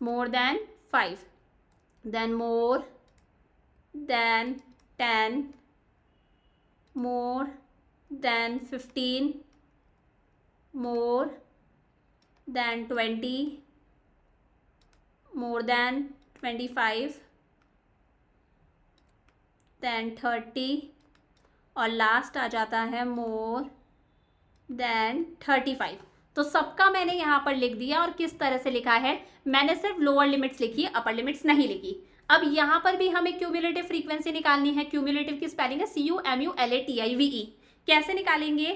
more than 5, then more than 10, more than 15, more than 20, more than 25, then 30 और लास्ट आ जाता है मोर देन 35। तो सबका मैंने यहाँ पर लिख दिया। और किस तरह से लिखा है, मैंने सिर्फ लोअर लिमिट्स लिखी है, अपर लिमिट्स नहीं लिखी। अब यहाँ पर भी हमें क्यूमुलेटिव फ्रीक्वेंसी निकालनी है। क्यूमुलेटिव की स्पेलिंग है CUMULATIVE। कैसे निकालेंगे,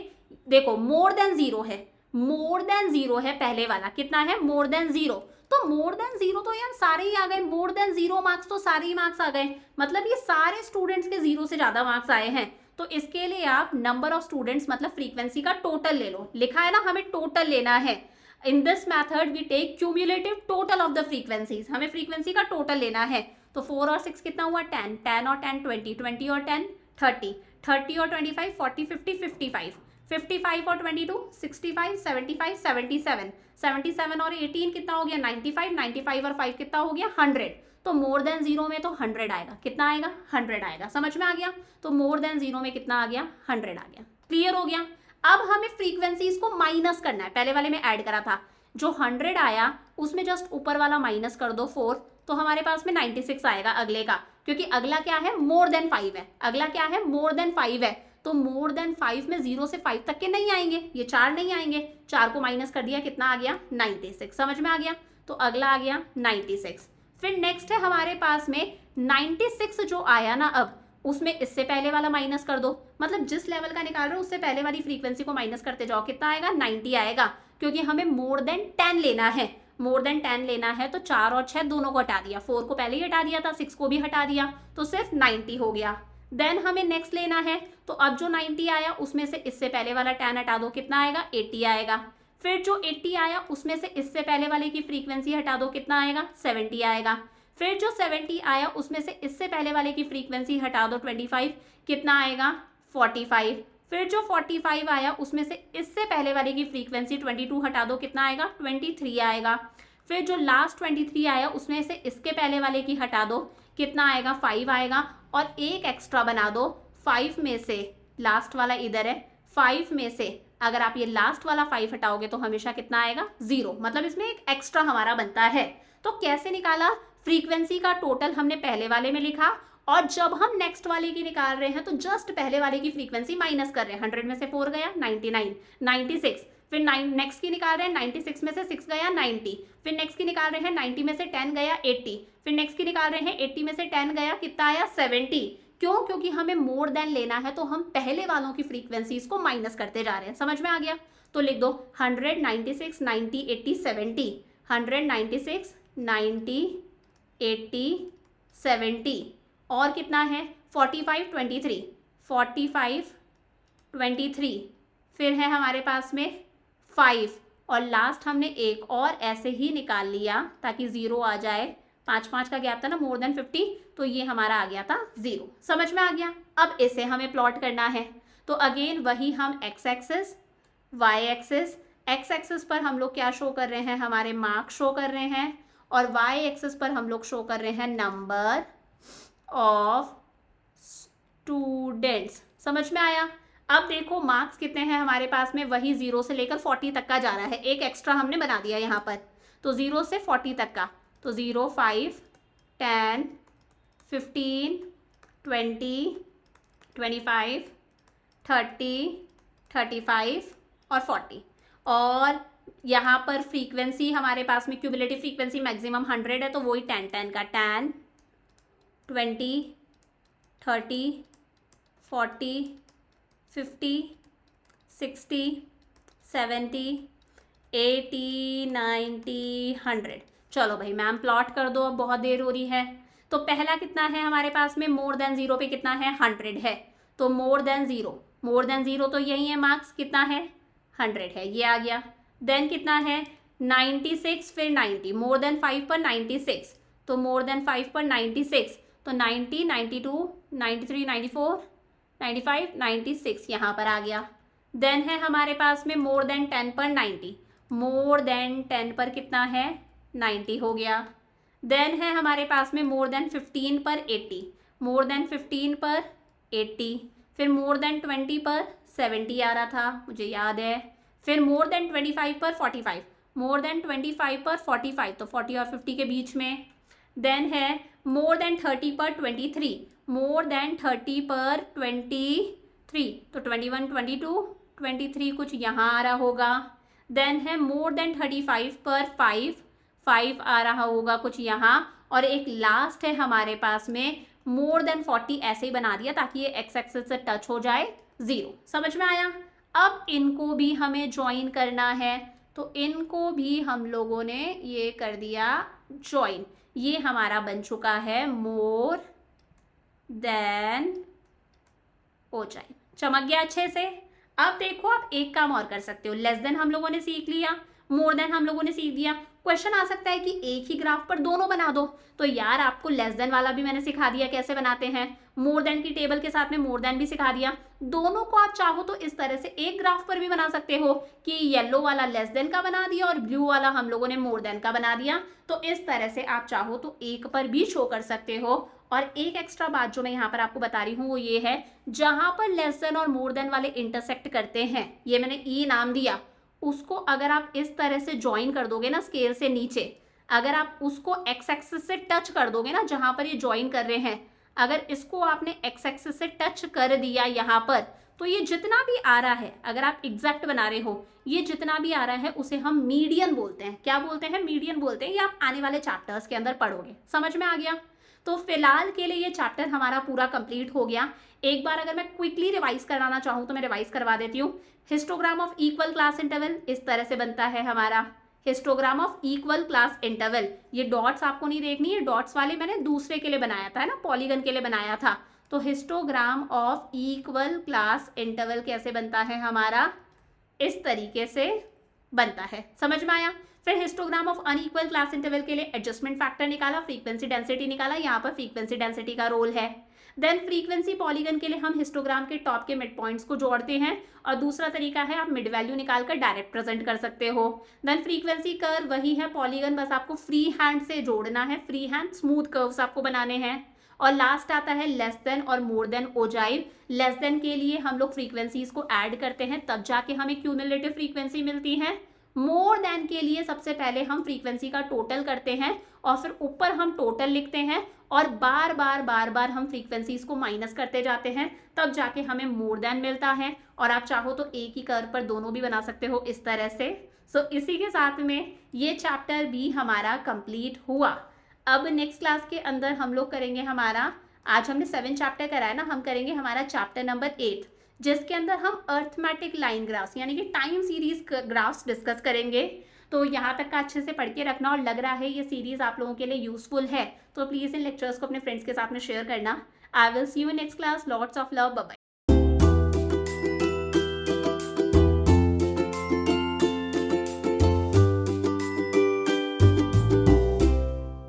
देखो मोर देन 0 है, मोर देन 0 है पहले वाला, कितना है मोर देन 0, तो मोर देन 0 तो यार सारे ही आ गए, मोर देन 0 मार्क्स तो सारे ही मार्क्स आ गए, मतलब ये सारे स्टूडेंट्स के 0 से ज्यादा मार्क्स आए हैं। तो इसके लिए आप नंबर ऑफ स्टूडेंट्स मतलब फ्रीक्वेंसी का टोटल ले लो, लिखा है ना हमें टोटल लेना है। In this method we take cumulative total of the frequencies, हमें फ्रीक्वेंसी का टोटल लेना है। तो 4 और 6 कितना हुआ 10, 10 और 10 20, 20 और 10 30, 30 और 25 40, 50 55, 55 और 22 65, 75 77, 77 और 18 कितना हो गया 95, 95 और 5 कितना हो गया 100। तो मोर देन 0 में तो 100 आएगा, कितना आएगा 100 आएगा, समझ में आ गया। तो मोर देन 0 में कितना आ गया 100 आ गया, क्लियर हो गया। अब हमें फ्रीक्वेंसीज को माइनस करना है, पहले वाले में ऐड करा था, जो 100 आया उसमें जस्ट ऊपर वाला माइनस कर दो 4, तो हमारे पास में 96 आएगा अगले का, क्योंकि अगला क्या है मोर देन 5 है, अगला क्या है मोर देन 5 है। तो मोर देन 5 में 0 से 5 तक के नहीं आएंगे, ये 4 नहीं आएंगे, 4 को माइनस कर दिया कितना आ गया 96, समझ में आ गया। तो अगला आ गया 96। फिर नेक्स्ट है हमारे पास में 96 जो आया ना, अब उसमें इससे पहले वाला माइनस कर दो, मतलब जिस लेवल का निकाल रहे हो उससे पहले वाली फ्रीक्वेंसी को माइनस करते जाओ, कितना आएगा 90 आएगा, क्योंकि हमें मोर देन 10 लेना है, मोर देन 10 लेना है। तो 4 और 6 दोनों को हटा दिया, 4 को पहले ही हटा दिया था, 6 को भी हटा दिया, तो सिर्फ 90 हो गया। देन हमें नेक्स्ट लेना है, तो अब जो 90 आया उसमें से इससे पहले वाला 10 हटा दो, कितना आएगा 80 आएगा। फिर जो 80 आया उसमें से इससे पहले वाले की फ्रीक्वेंसी हटा दो, कितना आएगा 70 आएगा। फिर जो 70 आया उसमें से इससे पहले वाले की फ्रीक्वेंसी हटा दो 25, कितना आएगा 45। फिर जो 45 आया उसमें से इससे पहले वाले की फ्रीक्वेंसी 22 हटा दो, कितना आएगा 23 आएगा। फिर जो लास्ट 23 आया उसमें से इसके पहले वाले की हटा दो, कितना आएगा 5 आएगा, और एक एक्स्ट्रा बना दो 5 में से, लास्ट वाला इधर है, 5 में से अगर आप ये लास्ट वाला 5 हटाओगे तो हमेशा कितना आएगा 0, मतलब इसमें एक एक्स्ट्रा हमारा बनता है। तो कैसे निकाला, फ्रीक्वेंसी का टोटल हमने पहले वाले में लिखा, और जब हम नेक्स्ट वाले की निकाल रहे हैं तो जस्ट पहले वाले की फ्रीक्वेंसी माइनस कर रहे हैं, 100 में से 4 गया 99, 96, फिर नेक्स्ट की निकाल रहे हैं 96 में से 6 गया 90, फिर नेक्स्ट की निकाल रहे हैं 90 में से 10 गया 80, फिर नेक्स्ट की निकाल रहे हैं 80 में से 10 गया कितना आया 70। क्यों, क्योंकि हमें मोर देन लेना है, तो हम पहले वालों की फ्रीक्वेंसीज को माइनस करते जा रहे हैं, समझ में आ गया। तो लिख दो 100 96 90 80 70, 100 96 90 80 70, और कितना है 45 23, 45 23, फिर है हमारे पास में 5, और लास्ट हमने एक और ऐसे ही निकाल लिया ताकि 0 आ जाए, 5 का गैप था ना, मोर देन 50, तो ये हमारा आ गया था 0, समझ में आ गया। अब इसे हमें प्लॉट करना है, तो अगेन वही हम X axis Y axis, X axis पर हम लोग क्या शो कर रहे हैं, हमारे मार्क्स शो कर रहे हैं, और वाई एक्सिस पर हम लोग शो कर रहे हैं नंबर ऑफ स्टूडेंट्स, समझ में आया। अब देखो मार्क्स कितने हैं हमारे पास में, वही 0 से लेकर 40 तक का जा रहा है, एक एक्स्ट्रा हमने बना दिया यहाँ पर, तो 0 से 40 तक का, तो 0 5 10 15 20 25 30 35 और 40, और यहाँ पर फ्रीक्वेंसी हमारे पास में क्यूमुलेटिव फ्रीक्वेंसी मैक्सिमम 100 है, तो वही 10 10 का 10 20 30 40 50 60 70 80 90 100। चलो भाई मैम प्लॉट कर दो, अब बहुत देर हो रही है। तो पहला कितना है हमारे पास में, मोर देन 0 पे कितना है 100 है, तो मोर देन 0 तो यही है, मार्क्स कितना है 100 है, ये आ गया। देन कितना है 96, फिर 90, मोर देन 5 पर 96, तो मोर देन 5 पर 96, तो 90 92 93 94 95 96 यहाँ पर आ गया। देन है हमारे पास में मोर देन 10 पर 90, मोर देन 10 पर कितना है 90 हो गया। देन है हमारे पास में मोर देन 15 पर 80, मोर देन 15 पर 80, फिर मोर देन 20 पर 70 आ रहा था मुझे याद है, फिर मोर देन 25 पर 45, मोर देन 25 पर 45 तो 40 और 50 के बीच में। देन है मोर देन 30 पर 23, मोर देन 30 पर 23 तो 21 22 23 कुछ यहाँ आ रहा होगा। देन है मोर देन 35 पर 5 आ रहा होगा कुछ यहाँ, और एक लास्ट है हमारे पास में मोर देन 40, ऐसे ही बना दिया ताकि ये एक्स एक्सिस से टच हो जाए 0। समझ में आया। अब इनको भी हमें ज्वाइन करना है, तो इनको भी हम लोगों ने ये कर दिया ज्वाइन। ये हमारा बन चुका है मोर देन हो जाए। चमक गया अच्छे से। अब देखो आप एक काम और कर सकते हो, लेस देन हम लोगों ने सीख लिया, मोर देन हम लोगों ने सीख दिया। क्वेश्चन आ सकता है कि एक ही ग्राफ पर दोनों बना दो, तो यार आपको लेस देन वाला भी मैंने सिखा दिया कैसे बनाते हैं, मोर देन की टेबल के साथ में मोर देन भी सिखा दिया। दोनों को आप चाहो तो इस तरह से एक ग्राफ पर भी बना सकते हो कि येलो वाला लेस देन का बना दिया और ब्लू वाला हम लोगों ने मोर देन का बना दिया। तो इस तरह से आप चाहो तो एक पर भी शो कर सकते हो। और एक एक्स्ट्रा बात जो मैं यहाँ पर आपको बता रही हूँ वो ये है, जहां पर लेस देन और मोर देन वाले इंटरसेक्ट करते हैं, ये मैंने ई नाम दिया, उसको अगर आप इस तरह से ज्वाइन कर दोगे ना स्केल से नीचे, अगर आप उसको एक्स एक्सिस से टच कर दोगे ना जहां पर ये ज्वाइन कर रहे हैं, अगर इसको आपने एक्स एक्सिस से टच कर दिया यहाँ पर, तो ये जितना भी आ रहा है, अगर आप एग्जैक्ट बना रहे हो, ये जितना भी आ रहा है उसे हम मीडियन बोलते हैं। क्या बोलते हैं? मीडियन बोलते हैं। ये आप आने वाले चैप्टर्स के अंदर पढ़ोगे। समझ में आ गया। तो फिलहाल के लिए ये चैप्टर हमारा पूरा कंप्लीट हो गया। एक बार अगर मैं क्विकली रिवाइज कराना चाहूँ तो मैं रिवाइज करवा देती हूँ। Histogram of equal class interval इस तरह से बनता है हमारा histogram of equal class interval. ये डॉट्स आपको नहीं देखनी है, डॉट्स वाले मैंने दूसरे के लिए बनाया था, है ना, पॉलीगन के लिए बनाया था। तो histogram of equal class interval कैसे बनता है हमारा, इस तरीके से बनता है। समझ में आया। फिर histogram of unequal class interval के लिए एडजस्टमेंट फैक्टर निकाला, फ्रीक्वेंसी डेंसिटी निकाला, यहाँ पर फ्रीक्वेंसी डेंसिटी का रोल है। देन फ्रीक्वेंसी पॉलीगन के लिए हम हिस्टोग्राम के टॉप के मिड पॉइंट्स को जोड़ते हैं, और दूसरा तरीका है आप मिड वैल्यू निकालकर डायरेक्ट प्रेजेंट कर सकते हो। देन फ्रीक्वेंसी कर्व वही है पॉलीगन, बस आपको फ्री हैंड से जोड़ना है, फ्री हैंड स्मूथ कर्व्स आपको बनाने हैं। और लास्ट आता है लेस देन और more than ogive. Less than के लिए हम लोग फ्रीक्वेंसीज को ऐड करते हैं, तब जाके हमें क्यूमुलेटिव फ्रीक्वेंसी मिलती है। मोर देन के लिए सबसे पहले हम फ्रीक्वेंसी का टोटल करते हैं और फिर ऊपर हम टोटल लिखते हैं, और बार बार हम फ्रीक्वेंसीज को माइनस करते जाते हैं, तब जाके हमें मोर देन मिलता है। और आप चाहो तो एक ही कर्व पर दोनों भी बना सकते हो इस तरह से। सो इसी के साथ में ये चैप्टर भी हमारा कंप्लीट हुआ। अब नेक्स्ट क्लास के अंदर हम लोग करेंगे हमारा, आज हमने 7 चैप्टर कराया ना, हम करेंगे हमारा चैप्टर नंबर 8, जिसके अंदर हम अर्थमेटिक लाइन ग्राफ्स यानी कि टाइम सीरीज ग्राफ्स डिस्कस करेंगे। तो यहाँ तक का अच्छे से पढ़ के रखना, और लग रहा है ये सीरीज आप लोगों के लिए यूजफुल है तो प्लीज़ इन लेक्चर्स को अपने फ्रेंड्स के साथ में शेयर करना। I will see you in next class. Lots of love. Bye bye.